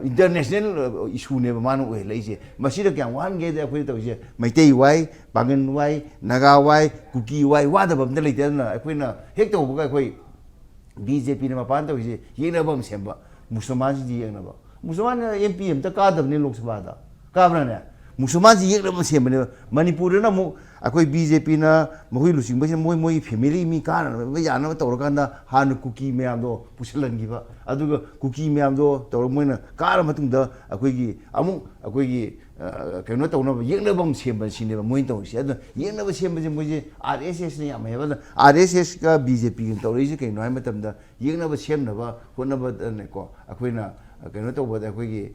ꯏꯟꯇꯔꯅꯦꯁꯅꯦꯜ ꯏꯁꯨꯅꯦꯕ ꯃꯥꯅ ꯑꯣꯏꯍꯜꯂꯛꯏꯁꯦ ꯃꯁꯤꯗ ꯀꯌꯥꯝ ꯋꯥꯍꯟꯒꯦꯗ ꯑꯩꯈꯣꯏꯅ ꯇꯧꯔꯤꯁꯦ ꯃꯩꯇꯩ ꯋꯥꯏ ꯄꯥꯡꯒꯟ ꯋꯥꯏ ꯅꯥꯒꯥ ꯋꯥꯏ ꯀꯨꯀꯤ ꯋꯥꯏ ꯋꯥꯗꯕ ꯑꯝꯇ ꯂꯩꯇꯦ ꯑꯗꯨꯅ ꯑꯩꯈꯣꯏꯅ ꯍꯦꯛ ꯇꯧꯕꯒ ꯑꯩꯈꯣই ꯕꯤ ꯖꯦ ꯄꯤꯅ ꯃꯄꯥꯟ ꯇꯧꯔꯤꯁꯦ ꯌꯦꯛꯅꯕ ꯑꯃ ꯁꯦꯝꯕ ꯃꯨꯁꯜꯃꯥꯟꯁꯤꯡꯁꯤ ꯌꯦꯛꯅꯕ ꯃꯨꯁꯜꯃꯥꯟꯅ ꯑꯦꯝ ꯄꯤ ꯑꯝꯇ ꯀꯥꯗꯕꯅꯤ ꯂꯣꯛ ꯁꯚꯥꯗ ꯀꯥꯕ꯭ꯔꯥꯅꯦ ꯃꯨꯁꯜꯃꯥꯟꯁꯤ ꯌꯦꯛꯅꯕ ꯑꯃ ꯁꯦꯝꯕꯅꯦꯕ ꯃꯅꯤꯄꯨꯔꯗꯅ ꯑꯃꯨꯛ ꯑꯩꯈꯣꯏ ꯕꯤ ꯖꯦ ꯄꯤꯅ ꯃꯈꯣꯏ ꯂꯨꯆꯤꯡꯕꯁꯤꯅ ꯃꯣꯏꯒꯤ ꯐꯦꯃꯤꯂꯤ ꯃꯤ ꯀꯥꯅꯅꯕ ꯌꯥꯅꯕ ꯇꯧꯔꯀꯥꯟꯗ ꯍꯥꯟꯅ ꯀꯨꯀꯤ ꯃꯌꯥꯝꯗꯣ ꯄꯨꯁꯤꯜꯍꯟꯈꯤꯕ ꯑꯗꯨꯒ ꯀꯨꯀꯤ ꯃꯌꯥꯝꯗꯣ ꯇꯧꯔꯒ ꯃꯣꯏꯅ ꯀꯥꯔ ꯃꯇꯨꯡꯗ ꯑꯩꯈꯣꯏꯒꯤ ꯑꯃꯨꯛ ꯑꯩꯈꯣꯏꯒꯤ ꯀꯩꯅꯣ ꯇꯧꯅꯕ ꯌꯦꯛꯅꯕ ꯑꯃ ꯁꯦꯝꯕ ꯁꯤꯅꯦꯕ ꯃꯣꯏꯅ ꯇꯧꯔꯤꯁꯦ ꯑꯗꯨꯅ ꯌꯦꯛꯅꯕ ꯁꯦꯝꯕꯁꯦ ꯃꯣꯏꯁꯦ ꯑꯥꯔ ꯑꯦꯁ ꯑꯦꯁꯅ ꯌꯥꯝ ꯍꯩꯌꯦꯕ ꯑꯗꯨꯅ ꯑꯥꯔ ꯑꯦꯁ ꯑꯦꯁꯀ ꯕꯤ ꯖꯦ ꯄꯤꯒ ꯇꯧꯔꯛꯏꯁꯦ ꯀꯩꯅꯣ ꯍꯥꯏꯕ ꯃꯇꯝꯗ ꯌꯦꯛꯅꯕ ꯁꯦꯝꯅꯕ ꯍꯣꯠꯅꯕꯗꯅꯦꯀꯣ ꯑꯩꯈꯣꯏꯅ ꯀꯩꯅꯣ ꯇꯧꯕꯗ ꯑꯩꯈꯣꯏꯒꯤ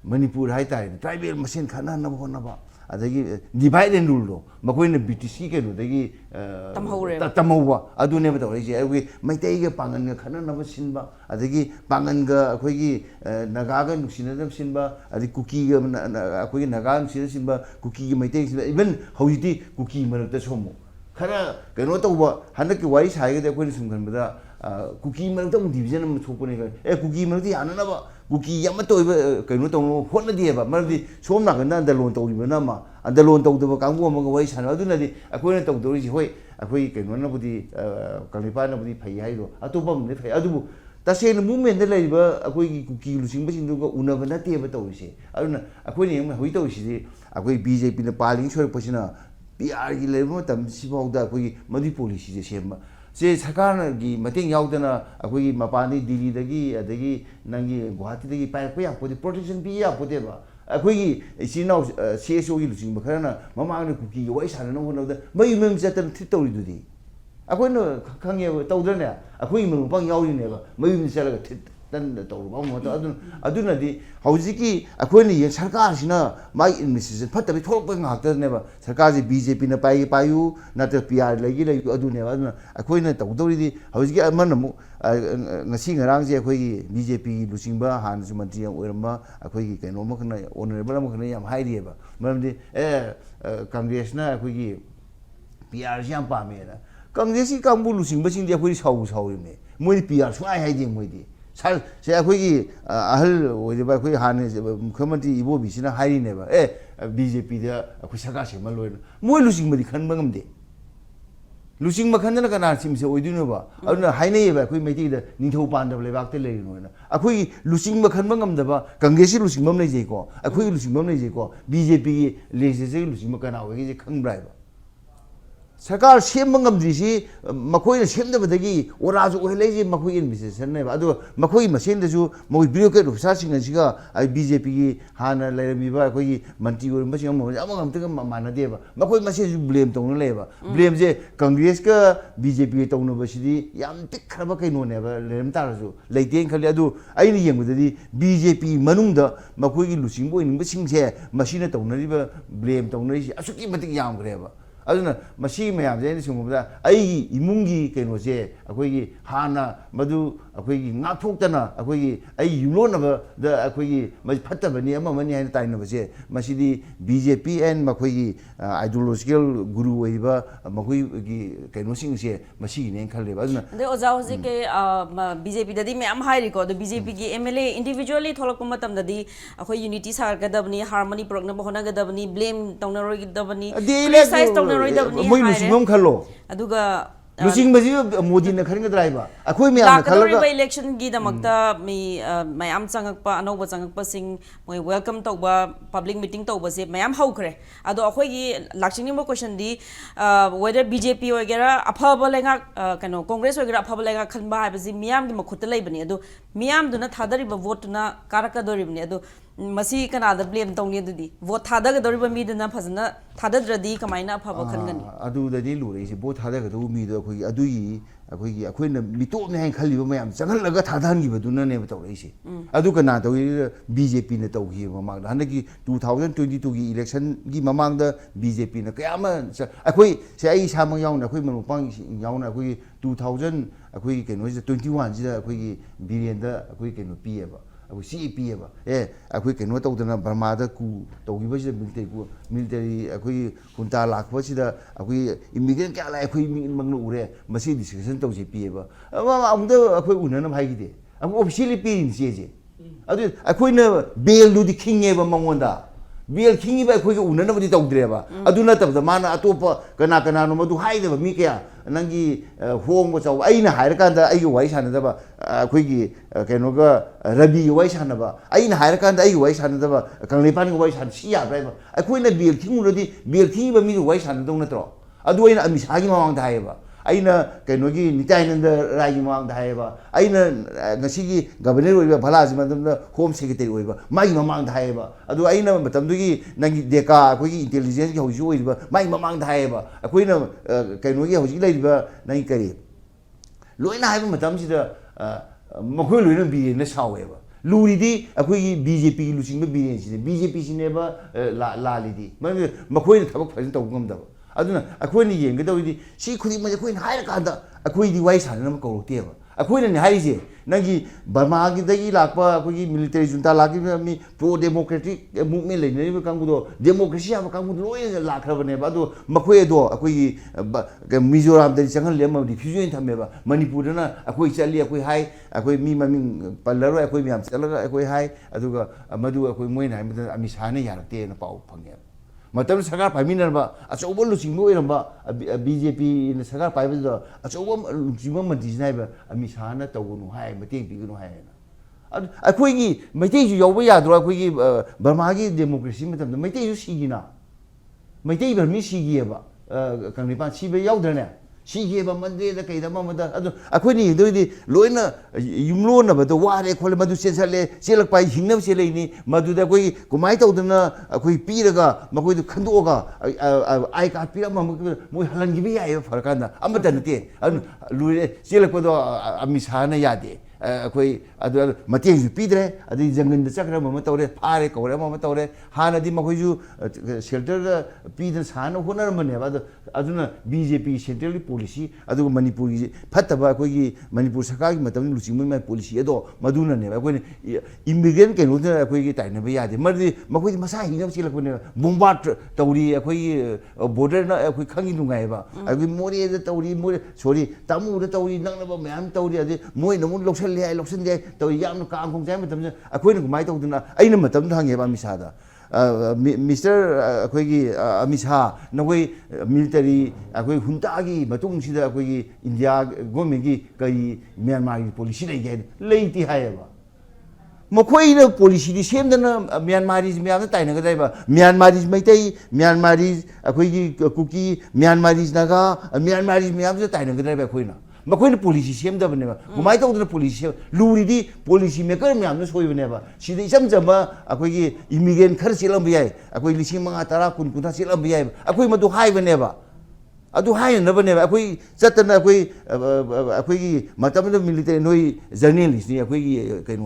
ꯃꯅꯤꯄꯨꯔ ꯍꯥꯏꯇꯥꯔꯦ ꯇ꯭ꯔꯥꯏꯕꯦꯜ ꯃꯁꯦꯟ ꯈꯠꯅꯍꯟꯅꯕ ꯍꯣꯠꯅꯕ ꯑꯗꯒꯤ ꯗꯤꯚꯥꯏꯠ ꯑꯦꯟ ꯔꯨꯜꯗꯣ ꯃꯈꯣꯏꯅ ꯕ꯭ꯔꯤꯇꯤꯁꯀꯤ ꯀꯩꯅꯣꯗꯒꯤ ꯇꯝꯍꯧꯕ ꯑꯗꯨꯅꯦꯕ ꯇꯧꯔꯛꯏꯁꯦ ꯑꯩꯈꯣꯏꯒꯤ ꯃꯩꯇꯩꯒ ꯄꯥꯡꯒꯟꯒ ꯈꯠꯅꯅꯕ ꯁꯤꯟꯕ ꯑꯗꯒꯤ ꯄꯥꯡꯒꯟꯒ ꯑꯩꯈꯣꯏꯒꯤ ꯅꯥꯒꯥꯒ ꯅꯨꯡꯁꯤꯅꯗꯕ ꯁꯤꯟꯕ ꯑꯗꯒꯤ ꯀꯨꯀꯤꯒ ꯑꯩꯈꯣꯏꯒꯤ ꯅꯥꯒꯥ ꯅꯨꯡꯁꯤꯅ ꯁꯤꯟꯕ ꯀꯨꯀꯤꯒꯤ ꯃꯩꯇꯩ ꯁꯤꯟꯕ ꯏꯚꯟ ꯍꯧꯖꯤꯛꯇꯤ ꯀꯨꯀꯤ ꯃꯔꯛꯇꯁꯨ ꯑꯃꯨꯛ ꯈꯔ ꯀꯩꯅꯣ ꯇꯧꯕ ꯍꯟꯗꯛꯀꯤ ꯋꯥꯔꯤ ꯁꯥꯏꯒꯗꯤ ꯑꯩꯈꯣꯏꯅ ꯁꯨꯝ ꯈꯟꯕꯗ ꯀꯨꯀꯤ ꯃꯔꯛꯇ ꯑꯃꯨꯛ ꯗꯤꯕꯤꯖꯟ ꯑꯃ ꯊꯣꯛꯄꯅꯦ ꯀꯨꯀꯤ ꯃꯔꯛꯇ ꯌꯥꯅꯅꯕ ꯀꯨꯀꯤ ꯑꯃꯠꯇ ꯑꯣꯏꯕ ꯀꯩꯅꯣ ꯇꯧꯅꯕ ꯍꯣꯠꯅꯗꯦꯕ ꯃꯔꯝꯗꯤ ꯁꯣꯝ ꯅꯥꯀꯟꯗ ꯑꯟꯗꯔꯂꯣꯟ ꯇꯧꯔꯤꯕꯅ ꯑꯃ ꯑꯟꯗꯔꯂꯣꯟ ꯇꯧꯗꯕ ꯀꯥꯡꯕꯨ ꯑꯃꯒ ꯋꯥꯔꯤ ꯁꯥꯟꯅꯕ ꯑꯗꯨꯅꯗꯤ ꯑꯩꯈꯣꯏꯅ ꯇꯧꯗꯧꯔꯤꯁꯤ ꯍꯣꯏ ꯑꯩꯈꯣꯏ ꯀꯩꯅꯣꯅꯕꯨꯗꯤ ꯀꯪꯂꯩꯄꯥꯛꯅꯕꯨꯗꯤ ꯐꯩ ꯍꯥꯏꯗꯣ ꯑꯇꯣꯞꯄ ꯑꯃꯗꯤ ꯐꯩ ꯑꯗꯨꯕꯨ ꯇꯁꯦꯡꯅ ꯃꯨꯚꯃꯦꯟꯗ ꯂꯩꯔꯤꯕ ꯑꯩꯈꯣꯏꯒꯤ ꯀꯨꯀꯤ ꯂꯨꯆꯤꯡꯕꯁꯤꯡꯗꯨꯒ ꯎꯅꯕ ꯅꯠꯇꯦꯕ ꯇꯧꯔꯤꯁꯦ ꯑꯗꯨꯅ ꯑꯩꯈꯣꯏꯅ ꯌꯦꯡꯕ ꯍꯧꯖꯤꯛ ꯇꯧꯔꯤꯁꯤꯗꯤ ꯑꯩꯈꯣই ꯕꯤ ꯖꯦ ꯄꯤꯅ ꯄꯥꯜꯂꯤꯉꯩ ꯁꯣꯏꯔꯛꯄꯁꯤꯅ ꯄꯤ ꯑꯥꯔꯒꯤ ꯂꯩꯕ ꯃꯇꯝꯁꯤꯐꯥꯎꯗ ꯑꯩꯈꯣꯏꯒꯤ ꯃꯗꯨꯒꯤ ꯄꯣꯂꯤꯁꯤꯁꯦ ꯁꯦꯝꯕ ꯁꯦ ꯁꯔꯀꯥꯔꯒꯤ ꯃꯇꯦꯡ ꯌꯥꯎꯗꯅ ꯑꯩꯈꯣꯏꯒꯤ ꯃꯄꯥꯟꯗꯒꯤ ꯗꯤꯜꯂꯤꯗꯒꯤ ꯑꯗꯒꯤ ꯅꯪꯒꯤ ꯒꯨꯋꯥꯍꯥꯇꯤꯗꯒꯤ ꯄꯥꯏꯔꯛꯄ ꯌꯥꯄꯣꯠꯇꯦ ꯄ꯭ꯔꯣꯇꯦꯛꯁꯟ ꯄꯤ ꯌꯥꯄꯣꯠꯇꯦꯕ ꯑꯩꯈꯣꯏꯒꯤ ꯏꯆꯤꯜ ꯏꯅꯥꯎ ꯁꯤ ꯑꯦꯁ ꯑꯣꯒꯤ ꯂꯨꯆꯤꯡꯕ ꯈꯔꯅ ꯃꯃꯥꯡꯗ ꯀꯨꯀꯤꯒ ꯋꯥꯔꯤ ꯁꯥꯟꯅꯅꯕ ꯍꯣꯠꯅꯕꯗ ꯃꯌꯨꯝ ꯃꯌꯨꯝ ꯆꯠꯇꯅ ꯊ꯭ꯔꯤꯠ ꯇꯧꯔꯤꯗꯨꯗꯤ ꯑꯩꯈꯣꯏꯅ ꯈꯪꯉꯦꯕ ꯇꯧꯗ꯭ꯔꯅꯦ ꯑꯩꯈꯣꯏꯒꯤ ꯃꯔꯨꯞ ꯃꯄꯥꯡ ꯌꯥꯎꯔꯤꯅꯦꯕ ꯃꯌꯨꯝꯗ ꯆꯠꯂꯒ ꯇꯟꯅ ꯇꯧꯔꯨꯕ ꯑꯃ ꯑꯗꯨꯅꯗꯤ ꯍꯧꯖꯤꯛꯀꯤ ꯑꯩꯈꯣꯏꯅ ꯁꯔꯀꯥꯔꯁꯤꯅ ꯃꯥꯒꯤ ꯑꯦꯗꯃꯤꯅꯤꯁꯇ꯭ꯔꯦꯁꯟ ꯐꯠꯇꯕꯩ ꯊꯣꯛꯂꯛꯄ ꯉꯥꯛꯇꯅꯦꯕ ꯁꯔꯀꯥꯔꯁꯤ ꯕꯤ ꯖꯦ ꯄꯤꯅ ꯄꯥꯏꯌꯨ ꯅꯠꯇ꯭ꯔꯒ ꯄꯤ ꯑꯥꯔ ꯂꯩꯌꯨ ꯑꯗꯨꯅꯦꯕ ꯑꯗꯨꯅ ꯑꯩꯈꯣꯏꯅ ꯇꯧꯗꯧꯔꯤꯗꯤ ꯍꯧꯖꯤꯛꯀꯤ ꯑꯃꯅ ꯑꯃꯨꯛ ꯉꯁꯤ ꯉꯔꯥꯡꯁꯦ ꯑꯩꯈꯣꯏꯒꯤ ꯕꯤ ꯖꯦ ꯄꯤꯒꯤ ꯂꯨꯆꯤꯡꯕ ꯍꯥꯟꯅꯁꯨ ꯃꯟꯇ꯭ꯔꯤ ꯑꯣꯏꯔꯝꯕ ꯑꯩꯈꯣꯏꯒꯤ ꯀꯩꯅꯣ ꯑꯃꯈꯛꯅ ꯑꯣꯅꯔꯦꯕꯜ ꯑꯃꯈꯛꯅ ꯌꯥꯝ ꯍꯥꯏꯔꯤꯑꯕ ꯃꯔꯝꯗꯤ ꯀꯪꯒ꯭ꯔꯦꯁꯅ ꯑꯩꯈꯣꯏꯒꯤ ꯄꯤ ꯑꯥꯔꯁꯤ ꯌꯥꯝ ꯄꯥꯝꯃꯦꯅ ꯀꯪꯒ꯭ꯔꯦꯁꯀꯤ ꯀꯥꯡꯕꯨ ꯂꯨꯆꯤꯡꯕꯁꯤꯡꯗꯤ ꯑꯩꯈꯣꯏꯗꯤ ꯁꯥꯎꯔꯤꯕꯅꯦ ꯃꯣꯏꯗꯤ ꯄꯤ ꯑꯥꯔ ꯁꯨꯡꯍꯥꯏ ꯍꯥꯏꯗꯦ ꯃꯣꯏꯗꯤ ꯁꯦ ꯑꯩꯈꯣꯏꯒꯤ ꯑꯍꯜ ꯑꯣꯏꯔꯤꯕ ꯑꯩꯈꯣꯏ ꯍꯥꯟꯅ ꯃꯨꯈ꯭ꯌ ꯃꯟꯇ꯭ꯔꯤ ꯏꯕꯣꯕꯤꯁꯤꯅ ꯍꯥꯏꯔꯤꯅꯦꯕ ꯕꯤ ꯖꯦ ꯄꯤꯗ ꯑꯩꯈꯣꯏ ꯁꯔꯀꯥꯔ ꯁꯦꯝꯍꯜꯂꯣꯏꯅ ꯃꯣꯏ ꯂꯨꯆꯤꯡꯕꯗꯤ ꯈꯟꯕ ꯉꯝꯗꯦ ꯂꯨꯆꯤꯡꯕ ꯈꯟꯗꯅ ꯀꯅꯥ ꯆꯤꯡꯁꯦ ꯑꯣꯏꯗꯣꯏꯅꯣꯕ ꯑꯗꯨꯅ ꯍꯥꯏꯅꯩꯌꯦꯕ ꯑꯩꯈꯣꯏ ꯃꯩꯇꯩꯗ ꯅꯤꯡꯊꯧ ꯄꯥꯟꯗꯕ ꯂꯩꯕꯥꯛꯇ ꯂꯩꯔꯤꯅꯣꯅ ꯑꯩꯈꯣꯏꯒꯤ ꯂꯨꯆꯤꯡꯕ ꯈꯟꯕ ꯉꯝꯗꯕ ꯀꯪꯒ꯭ꯔꯦꯁꯀꯤ ꯂꯨꯆꯤꯡꯕ ꯑꯃ ꯂꯩꯖꯩꯀꯣ ꯑꯩꯈꯣꯏꯒꯤ ꯂꯨꯆꯤꯡꯕ ꯑꯃ ꯂꯩꯖꯩꯀꯣ ꯕꯤ ꯖꯦ ꯄꯤꯒꯤ ꯂꯦꯖꯤꯁꯂꯦꯆꯔꯒꯤ ꯂꯨꯆꯤꯡꯕ ꯀꯅꯥ ꯑꯣꯏꯒꯦꯁꯦ ꯈꯪꯕ꯭ꯔꯥ ꯍꯥꯏꯕ ꯁꯔꯀꯥꯔ ꯁꯦꯝꯕ ꯉꯝꯗ꯭ꯔꯤꯁꯤ ꯃꯈꯣꯏꯅ ꯁꯦꯝꯗꯕꯗꯒꯤ ꯑꯣꯔꯥꯁꯨ ꯑꯣꯏꯍꯜꯂꯛꯏꯁꯦ ꯃꯈꯣꯏꯒꯤ ꯑꯦꯗꯃꯤꯅꯤꯁꯇ꯭ꯔꯦꯁꯟꯅꯦꯕ ꯑꯗꯨꯒ ꯃꯈꯣꯏꯒꯤ ꯃꯁꯦꯟꯗꯁꯨ ꯃꯈꯣꯏ ꯕ꯭ꯌꯨꯔꯣꯀ꯭ꯔꯦꯠ ꯑꯣꯐꯤꯁꯥꯔꯁꯤꯡ ꯑꯁꯤꯒ ꯕꯤ ꯖꯦ ꯄꯤꯒꯤ ꯍꯥꯟꯅ ꯂꯩꯔꯝꯃꯤꯕ ꯑꯩꯈꯣꯏꯒꯤ ꯃꯟꯇ꯭ꯔꯤ ꯑꯣꯏꯔꯝꯕꯁꯤꯡ ꯑꯃꯒ ꯃꯥꯟꯅꯗꯦꯕ ꯃꯈꯣꯏ ꯃꯁꯦꯟꯁꯨ ꯕ꯭ꯂꯦꯝ ꯇꯧꯅ ꯂꯩꯌꯦꯕ ꯕ꯭ꯂꯦꯝꯁꯦ ꯀꯪꯒ꯭ꯔꯦꯁꯀ ꯕꯤ ꯖꯦ ꯄꯤꯒ ꯇꯧꯅꯕꯁꯤꯗꯤ ꯌꯥꯝ ꯄꯤꯛꯈ꯭ꯔꯕ ꯀꯩꯅꯣꯅꯦꯕ ꯂꯩꯔꯝ ꯇꯥꯔꯁꯨ ꯂꯩꯇꯦꯅ ꯈꯜꯂꯤ ꯑꯗꯨ ꯑꯩꯅ ꯌꯦꯡꯕꯗꯗꯤ ꯕꯤ ꯖꯦ ꯄꯤ ꯃꯅꯨꯡꯗ ꯃꯈꯣꯏꯒꯤ ꯂꯨꯆꯤꯡꯕ ꯑꯣꯏꯅꯤꯡꯕꯁꯤꯡꯁꯦ ꯃꯁꯤꯅ ꯇꯧꯅꯔꯤꯕ ꯕ꯭ꯂꯦꯝ ꯇꯧꯅꯔꯤꯁꯤ ꯑꯁꯨꯛꯀꯤ ꯃꯇꯤꯛ ꯌꯥꯝꯈ꯭ꯔꯦꯕ aduna masi mayam je ni sumubda ai imungi keno je akoi hana madu akoi ngathok akoi ai yulona ba da akoi ma phatta bani ama mani haina taina ba je masidi BJP and makoi ideological guru oiba makoi gi keno sing je masi ne khale ba aduna de oja hoje ke BJP dadi me am hai ko do BJP gi MLA individually tholok matam dadi akoi unity sar gadabni harmony progna bahona gadabni blame tongna roi gadabni criticize tongna roi gadabni moi muslim khalo aduga Losing Bazi Modi na Karinga driver. A queen me on the election Gidamakta, me, my am Sangakpa, Anova Sangakpa sing, my welcome to public meeting to was it, my am Hokre. Ado Akogi, Lakshini question D, whether BJP or Gera, a Pabalenga, Kano, Congress or a Pabalenga Kanba, was in Miam, the Makuta Labani, do Miam do not Hadari, but vote na Karakadori, Masi Canada blame Tony Didi. What Hadaga Doriba Midana Pasana, Tadadradi, Kamina Pabakan. Adu the deal is both Hadaga do me the Adui, a queen of Mito and Kalibam, Sangalaga Tadangi, but do not never tell Racy. Adukanata, BJP in the Togi among the Hanaki 2022 election, give among the BJP in the Kayaman. A quay say Samayang, a queen Pang Yauna, a quay 2000, a quick and was 21, a quick billion, a quick and Pieva. We see Pieva, a quick and what out the Burmada coup, the military, a quick Kunta Lak, what's the immigrant Kala, a quick Manure, Mercedes, Santos Pieva. I'm the quick Unan of Haiti. I'm officially paying CJ. I couldn't never bail do the king ever Mawanda. Bill King by quick Unan of the dog driver. I do not have the man at Topa, Kanakana, no to hide of Mika, Nangi, home was a Aina Harakanda, Ayu Wise Hanaba, Quiggy, Kanoga, Rabi Wise Hanaba, Aina Harakanda, Ayu Wise Hanaba, Kalipan Wise had Shia driver. I couldn't Bill King already, Bill King by me Wise and Donatro. I do a Miss Hagimang Diva. Aina Kanogi, Nitain and the Rayimang Diva. Aina Nasigi, Governor Palazman, the Home Secretary Weaver, my Mamang Diva. I do Aina, but I'm doing Nagi Deca, Quiggy intelligence, who you with my Mamang Diva, a queen of Kanogi, who's labor, Nankari. Luina having Madame the Makulu be in this, however. Luridi, a quick BJP losing the BJP never Lalidi. Makoy Tabak present of Gumdo. I don't know, a queen yen, she could even a queen higher kanda, a queen device and a go table. A queen and Haisi, Nagi, Bamagi, the Ilapa, military junta, me pro democratic movement, never come to democracy, have come to Loy, Lak Ravanebado, Maquedo, a quick Mizoram, the second lemon diffusion in Tameva, Manipurana, a quick Sally, a quick high, a quick me, Palero, a quick Seller, a quick high, a Duga, a Madu, a quick Moina, a Miss Hannah, and a Pau Pangam. Matam Sagar Paminaba, as over losing BJP in the Sagar Piper, as over Jimma Disneyber, a Miss Hannah, Tawunu High, Mating Pigano High. A quiggy, Mate, your way out, Rocky, Barmagi, democracy, Matam, Mate, you see now. Mate, Miss Gieva, Kanipan Siba Yaldana. She gave a Monday the Kaidamama. A queen, do the Loina, Yumlona, but the water, Colomadu Cesale, Silak by Hinam Seleni, Madudaway, Kumaito, a quick Piraga, Maku Kandoga, I got Pirama, Muhalangibi, Farkanda, Amatanate, and Louis Silakodo, a Miss Hana Yade. Quay Matthias Pidre, a Zangan the Sacra Mamatore, Parek or Mamatore, Hana di Makuju, shelter Peter's Hana, Honor Aduna, BJP central policy, Adu Manipuri, Pataba, Manipur Sakai, Matam, Luciman policy, Edo, Maduna never, when immigrant can look at a quick time, the Murray, Makui Masai, no Silakuna, Bombard, Tauri, a quick border, a quick hanging to Gaiva. I will more the Tauri, more, sorry, Tamu, the Tauri, none of Mam Tauri, more in the moon looks Loxen there, the young Kang Jam, a queen of my Tona, I know Matam Hangeva Misada. Mr. Quiggy Misha, no way military, a way Huntagi, Matung Sida, India, Gomegi, Myanmar police again, lady however. Mokoina policy, the same than Myanmar is Myanmar, Myanmar is Maitei, Myanmar is a quiggy cookie, Myanmar is Naga, and Myanmar is Myanmar Quina. Makoy policy same the never. Might out the police, Luridi, policy maker, Miam, so you never. She did some Jamba, a quiggy immigrant Cursilam Bia, a quiggy Simanga Tarakun, Kutasilam Bia, a quigma to high never. I do high and never never. A quiggy, certain a quiggy, Matamada military no journalist, near quiggy can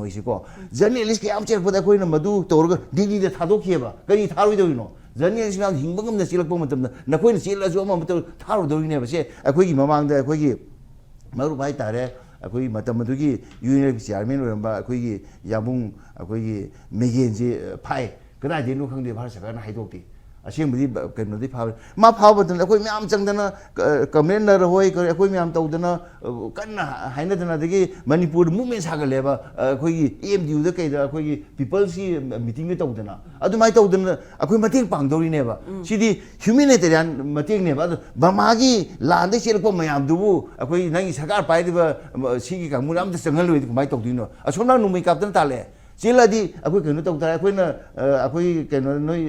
Zanellis, I'm for the queen of Madu, Torga, Didi the Tadokieva, very hard, you know. Journalist ꯃꯌꯥꯝ ꯍꯤꯡꯕ ꯉꯝꯅ ꯆꯦꯜꯂꯛꯄ ꯃꯇꯝꯗ ꯅꯈꯣꯏꯅ ꯆꯦꯜꯂꯁꯨ ꯑꯃ ꯊꯥꯔꯨꯗꯧꯔꯤꯅꯦꯕ ꯁꯦ ꯑꯩꯈꯣꯏꯒꯤ ꯃꯃꯥꯡꯗ ꯑꯩꯈꯣꯏꯒꯤ ꯃꯔꯨꯞ ꯍꯥꯏꯇꯥꯔꯦ ꯑꯩꯈꯣꯏꯒꯤ ꯃꯇꯝ ꯑꯗꯨꯒꯤ ꯌꯨ ꯑꯦꯟ ꯑꯦꯐ ꯆꯤꯌꯥꯔꯃꯦꯟ ꯑꯣꯏꯔꯝꯕ ꯑꯩꯈꯣꯏꯒꯤ ꯌꯥꯝꯕꯨꯡ ꯑꯩꯈꯣꯏꯒꯤ ꯃꯦꯒꯦꯟꯁꯦ ꯐꯥꯏ ꯀꯗꯥꯏꯗꯩꯅꯣ ꯈꯪꯗꯦ ꯚꯥꯔꯠ ꯁꯔꯀꯥꯔꯅ ꯍꯥꯏꯗꯣꯛꯇꯦ ꯑꯁꯦꯡꯕꯗꯤ ꯀꯩꯅꯣꯗꯤ ꯐꯥꯕ ꯃꯥ ꯐꯥꯕ ꯃꯇꯝꯗ ꯑꯩꯈꯣꯏ ꯃꯌꯥꯝ ꯆꯪꯗꯅ ꯀꯃꯦꯟꯅꯔ ꯍꯣꯏ ꯑꯩꯈꯣꯏ ꯃꯌꯥꯝ ꯇꯧꯗꯅ ꯀꯟꯅ ꯍꯥꯏꯅꯗꯅ ꯑꯗꯒꯤ ꯃꯅꯤꯄꯨꯔꯗ ꯃꯨꯞꯃꯦꯟ ꯁꯥꯒꯠꯂꯦꯕ ꯑꯩꯈꯣꯏꯒꯤ ꯑꯦꯝ ꯗꯤ ꯌꯨꯗ ꯀꯩꯗ ꯑꯩꯈꯣꯏꯒꯤ ꯄꯤꯄꯜꯁꯀꯤ ꯃꯤꯇꯤꯡꯒ ꯇꯧꯗꯅ ꯑꯗꯨꯃꯥꯏꯅ ꯇꯧꯗꯅ ꯑꯩꯈꯣꯏ ꯃꯇꯦꯡ ꯄꯥꯡꯗꯧꯔꯤꯅꯦꯕ ꯁꯤꯗꯤ ꯍ꯭ꯌꯨꯃꯦꯅꯤꯇꯦꯔꯤꯌꯥꯟ ꯃꯇꯦꯡꯅꯦꯕ ꯑꯗꯨ ꯕꯔꯃꯥꯒꯤ ꯂꯥꯟꯗꯒꯤ ꯆꯦꯜꯂꯛꯄ ꯃꯌꯥꯝꯗꯨꯕꯨ ꯑꯩꯈꯣꯏ ꯅꯪꯒꯤ ꯁꯔꯀꯥꯔ ꯄꯥꯏꯔꯤꯕ ꯁꯤꯒꯤ ꯀꯥꯡꯕꯨꯅ ꯑꯝꯇ ꯆꯪꯍꯜꯂꯣꯏꯗꯤ ꯀꯃꯥꯏꯅ ꯇꯧꯗꯣꯏꯅꯣ ꯑꯁꯣꯝꯅ ꯅꯣꯡꯃꯩ ꯀꯥꯞꯇꯅ ꯇꯥꯜꯂꯛꯑꯦ ꯆꯦꯜꯂꯗꯤ ꯑꯩꯈꯣꯏ ꯀꯩꯅꯣ ꯇꯧ ꯇꯥꯔꯦ ꯑꯩꯈꯣꯏꯅ ꯑꯩꯈꯣꯏ ꯀꯩꯅꯣ ꯅꯣꯏ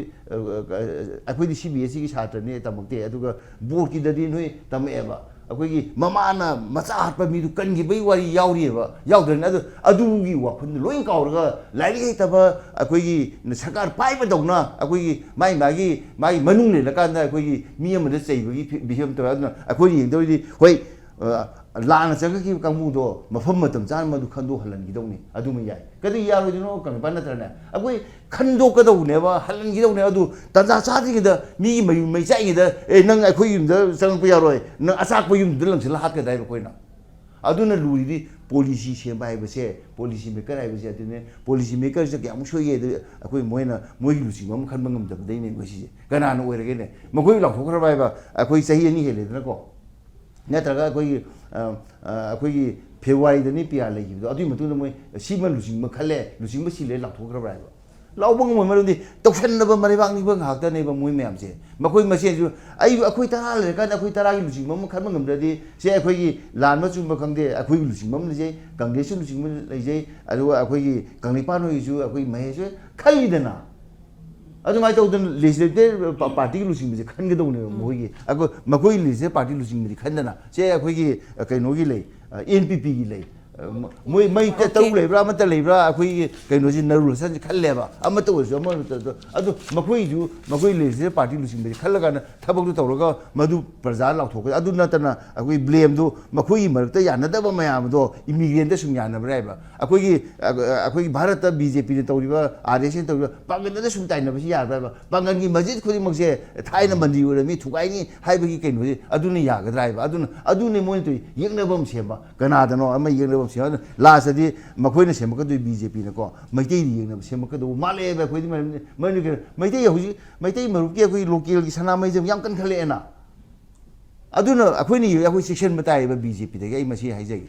ꯑꯩꯈꯣꯏꯗꯤ ꯁꯤ ꯕꯤ ꯑꯦꯁ ꯁꯤꯒꯤ ꯁꯥꯇ꯭ꯔꯅꯤ ꯇꯝꯃꯛꯇꯦ ꯑꯗꯨꯒ ꯕꯣꯔꯗꯀꯤꯗꯗꯤ ꯅꯣꯏ ꯇꯝꯃꯛꯑꯦꯕ ꯑꯩꯈꯣꯏꯒꯤ ꯃꯃꯥꯅ ꯃꯆꯥ ꯍꯥꯠꯄ ꯃꯤꯗꯨ ꯀꯟꯈꯤꯕꯒꯤ ꯋꯥꯔꯤ ꯌꯥꯎꯔꯤꯑꯕ ꯌꯥꯎꯗ꯭ꯔꯅꯤ ꯑꯗꯨꯒꯤ ꯋꯥꯈꯜꯗꯨ ꯂꯣꯏ ꯀꯥꯎꯔꯒ ꯂꯥꯏꯔꯤꯛ ꯍꯩꯇꯕ ꯑꯩꯈꯣꯏꯒꯤ ꯁꯔꯀꯥꯔ ꯄꯥꯏꯕꯗꯧꯅ ꯑꯩꯈꯣꯏꯒꯤ ꯃꯥꯒꯤ ꯃꯅꯨꯡ ꯂꯩꯔꯀꯥꯟꯗ ꯑꯩꯈꯣꯏꯒꯤ ꯃꯤ ꯑꯃꯗ ꯆꯩꯕꯒꯤ ꯕꯤꯍꯦꯕ ꯇꯧꯋꯦ ꯑꯗꯨꯅ ꯑꯩꯈꯣꯏꯅ ꯌꯦꯡꯗꯧꯔꯤꯗꯤ ꯍꯣꯏ ꯂꯥꯟꯅ ꯆꯪꯉꯛꯈꯤꯕ ꯀꯥꯡꯕꯨꯗꯣ ꯃꯐꯝ ꯃꯇꯝ ꯆꯥꯅ ꯃꯗꯨ ꯈꯟꯗꯣꯛꯍꯜꯍꯟꯈꯤꯗꯧꯅꯤ ꯑꯗꯨꯃ ꯌꯥꯏ ꯀꯔꯤ ꯌꯥꯔꯣꯏꯗꯣꯏꯅꯣ ꯀꯪꯄꯥ ꯅꯠꯇ꯭ꯔꯅꯦ ꯑꯩꯈꯣꯏ ꯈꯟꯗꯣꯛꯀꯗꯧꯕꯅꯦꯕ ꯍꯜꯍꯟꯈꯤꯗꯧꯅꯦꯕ ꯑꯗꯨ ꯇꯟꯖꯥ ꯆꯥꯗ꯭ꯔꯤꯉꯩꯗ ꯃꯤꯒꯤ ꯃꯩ ꯆꯥꯛꯏꯉꯩꯗ ꯅꯪ ꯑꯩꯈꯣꯏ ꯌꯨꯝꯗ ꯆꯪꯉꯛꯄ ꯌꯥꯔꯣꯏ ꯅꯪ ꯑꯆꯥꯛꯄ ꯌꯨꯝꯗꯨꯗ ꯂꯪꯁꯤꯜꯂ ꯍꯥꯠꯀꯗꯥ ꯍꯥꯏꯕ ꯑꯩꯈꯣꯏꯅ ꯑꯗꯨꯅ ꯂꯨꯔꯤꯗꯤ ꯄꯣꯂꯤꯁꯤ ꯁꯦꯝꯕ ꯍꯥꯏꯕꯁꯦ ꯄꯣꯂꯤꯁꯤ ꯃꯦꯀꯔ ꯍꯥꯏꯕꯁꯦ ꯑꯗꯨꯅꯦ ꯄꯣꯂꯤꯁꯤ ꯃꯦꯀꯔꯁꯦ ꯀꯌꯥꯃꯨꯛ ꯁꯣꯏꯒꯦ ꯑꯗꯨ ꯑꯩꯈꯣꯏ ꯃꯣꯏꯒꯤ ꯂꯨꯆꯤꯡꯕ ꯑꯃ ꯈꯟꯕ ꯉꯝꯗꯕꯗꯩꯅꯦ ꯑꯩꯈꯣꯏ ꯁꯤꯁꯦ ꯀꯅꯥꯅ ꯑꯣꯏꯔꯒꯦꯅꯦ ꯃꯈꯣꯏ ꯂꯥꯎꯊꯣꯛꯈ꯭ꯔꯕ ꯍꯥꯏꯕ ꯑꯩꯈꯣꯏ ꯆꯍꯤ 2 ꯍꯦꯜꯂꯦꯗꯅꯀꯣ ꯅꯠꯇ꯭ꯔꯒ ꯑꯩꯈꯣꯏꯒꯤ ꯐꯦꯕꯋꯥꯔꯤꯗꯅꯤ ꯄꯤ ꯑꯥꯔ ꯂꯩꯈꯤꯕꯗꯣ ꯑꯗꯨꯒꯤ ꯃꯇꯨꯡꯗ ꯃꯣꯏ ꯁꯤꯃ ꯂꯨꯆꯤꯡꯕ ꯈꯜꯂꯦ ꯂꯨꯆꯤꯡꯕ ꯁꯤꯜꯂꯦ ꯂꯥꯎꯊꯣꯛꯈ꯭ꯔꯕ꯭ꯔꯥ ꯍꯥꯏꯕ ꯂꯥꯎꯕ ꯉꯝꯃꯣꯏ ꯃꯔꯝꯗꯤ ꯇꯧꯁꯟꯅꯕ ꯃꯔꯩꯕꯥꯛ ꯅꯤꯕ ꯉꯥꯛꯇꯅꯦꯕ ꯃꯣꯏ ꯃꯌꯥꯝꯁꯦ ꯃꯈꯣꯏ ꯃꯁꯦꯟꯁꯨ ꯑꯩꯈꯣꯏ 10 ꯂꯩꯔꯀꯥꯟꯗ ꯑꯩꯈꯣꯏ 10ꯒꯤ ꯂꯨꯆꯤꯡꯕ ꯑꯃ ꯈꯟꯕ ꯉꯝꯗ꯭ꯔꯗꯤ ꯁꯦ ꯑꯩꯈꯣꯏꯒꯤ ꯂꯥꯟꯕ ꯆꯨꯝꯕ ꯈꯪꯗꯦ ꯑꯩꯈꯣꯏꯒꯤ ꯂꯨꯆꯤꯡꯕ ꯑꯃ ꯂꯩꯖꯩ ꯀꯪꯒ꯭ꯔꯦꯁꯀꯤ ꯂꯨꯆꯤꯡꯕ ꯂꯩꯖꯩ ꯑꯗꯨꯒ ꯑꯩꯈꯣꯏꯒꯤ ꯀꯪꯂꯩꯄꯥꯟ ꯍꯣꯏꯒꯤꯁꯨ ꯑꯩꯈꯣꯏ ꯃꯍꯦꯁ ꯈꯜꯂꯤꯗꯅ ꯑꯗꯨꯃꯥꯏꯅ ꯇꯧꯗꯅ ꯂꯦꯖꯤꯁꯂꯦꯇꯤꯚ ꯄꯥꯔꯇꯤꯒꯤ ꯂꯨꯆꯤꯡꯕꯁꯦ ꯈꯟꯒꯗꯧꯅꯦꯕ ꯃꯈꯣꯏꯒꯤ ꯂꯦꯖꯤꯁꯂꯦꯇꯤꯚ ꯄꯥꯔꯇꯤ ꯂꯨꯆꯤꯡꯕꯗꯤ ꯈꯟꯗꯅ ꯁꯦ ꯑꯩꯈꯣꯏꯒꯤ ꯀꯩꯅꯣꯒꯤ ꯂꯩ NPPꯒꯤ ꯂꯩ ꯃꯣꯏ ꯇꯔꯨꯛ ꯂꯩꯕ꯭ꯔꯥ ꯑꯃꯠꯇ ꯂꯩꯕ꯭ꯔꯥ ꯑꯩꯈꯣꯏꯒꯤ ꯀꯩꯅꯣꯁꯤ ꯅꯔꯨꯜ ꯍꯁꯟꯁꯤ ꯈꯜꯂꯦꯕ ꯑꯃꯠꯇ ꯑꯣꯏꯔꯁꯨ ꯑꯃꯠꯇ ꯑꯗꯨ ꯃꯈꯣꯏ ꯂꯦꯖꯤꯁꯂꯦꯇꯤꯚ ꯄꯥꯔꯇꯤ ꯂꯨꯆꯤꯡꯕꯁꯤ ꯈꯜꯂꯀꯥꯟꯗ ꯊꯕꯛꯇꯨ ꯇꯧꯔꯒ ꯃꯗꯨ ꯄ꯭ꯔꯖꯥ ꯂꯥꯎꯊꯣꯛꯀꯗ ꯑꯗꯨ ꯅꯠꯇꯅ ꯑꯩꯈꯣꯏ ꯕ꯭ꯂꯦꯝꯗꯨ ꯃꯈꯣꯏꯒꯤ ꯃꯔꯛꯇ ꯌꯥꯅꯗꯕ ꯃꯌꯥꯝꯗꯣ ꯏꯃꯤꯒ꯭ꯔꯦꯟꯗ ꯁꯨꯝ ꯌꯥꯅꯕ꯭ꯔꯥ ꯍꯥꯏꯕ ꯑꯩꯈꯣꯏꯒꯤ ꯚꯥꯔꯠꯇ BJPꯅ ꯇꯧꯔꯤꯕ RSSꯅ ꯇꯧꯔꯤꯕ ꯄꯥꯡꯒꯜꯗ ꯁꯨꯝ ꯇꯥꯏꯅꯕꯁꯤ ꯌꯥꯒꯗ꯭ꯔꯥ ꯍꯥꯏꯕ ꯄꯥꯡꯒꯜꯒꯤ ꯃꯁꯖꯤꯠ ꯈꯨꯗꯤꯡꯃꯛꯁꯦ ꯊꯥꯏꯅ ꯃꯟꯗꯤ ꯑꯣꯏꯔꯝꯃꯤ ꯊꯨꯒꯥꯏꯅꯤ ꯍꯥꯏꯕꯒꯤ ꯀꯩꯅꯣꯁꯤ ꯑꯗꯨꯅ ꯌꯥꯒꯗ꯭ꯔꯥ ꯍꯥꯏꯕ ꯑꯗꯨꯅꯦ ꯃꯣꯏꯅ ꯇꯧꯔꯤ ꯌꯦꯛꯅꯕ ꯑꯃ ꯁꯦꯝꯕ ꯀꯅꯥꯗꯅꯣ ꯑꯃ ꯌꯦꯛꯅꯕ ꯑꯃ ꯁꯦꯝꯕ ꯂꯥꯁꯇꯗꯤ ꯃꯈꯣꯏꯅ ꯁꯦꯝꯃꯛꯀꯗꯣꯏ BJPꯅꯀꯣ ꯃꯩꯇꯩꯗꯤ ꯌꯦꯡꯅꯕ ꯁꯦꯝꯃꯛꯀꯗꯧꯕ ꯃꯥꯜꯂꯛꯑꯦꯕ ꯑꯩꯈꯣꯏꯗꯤ ꯃꯩꯇꯩ ꯍꯧꯖꯤꯛ ꯃꯩꯇꯩ ꯃꯔꯨꯞꯀꯤ ꯑꯩꯈꯣꯏ ꯂꯣꯀꯦꯜꯒꯤ ꯁꯅꯥꯃꯍꯤꯁꯦ ꯌꯥꯝ ꯀꯟꯈꯠꯂꯛꯑꯦꯅ ꯑꯗꯨꯅ ꯑꯩꯈꯣꯏ ꯆꯦꯛꯁꯤꯟꯕ ꯇꯥꯏꯌꯦꯕ BJPꯗꯒꯤ ꯑꯩ ꯃꯁꯤ ꯍꯥꯏꯖꯒꯦ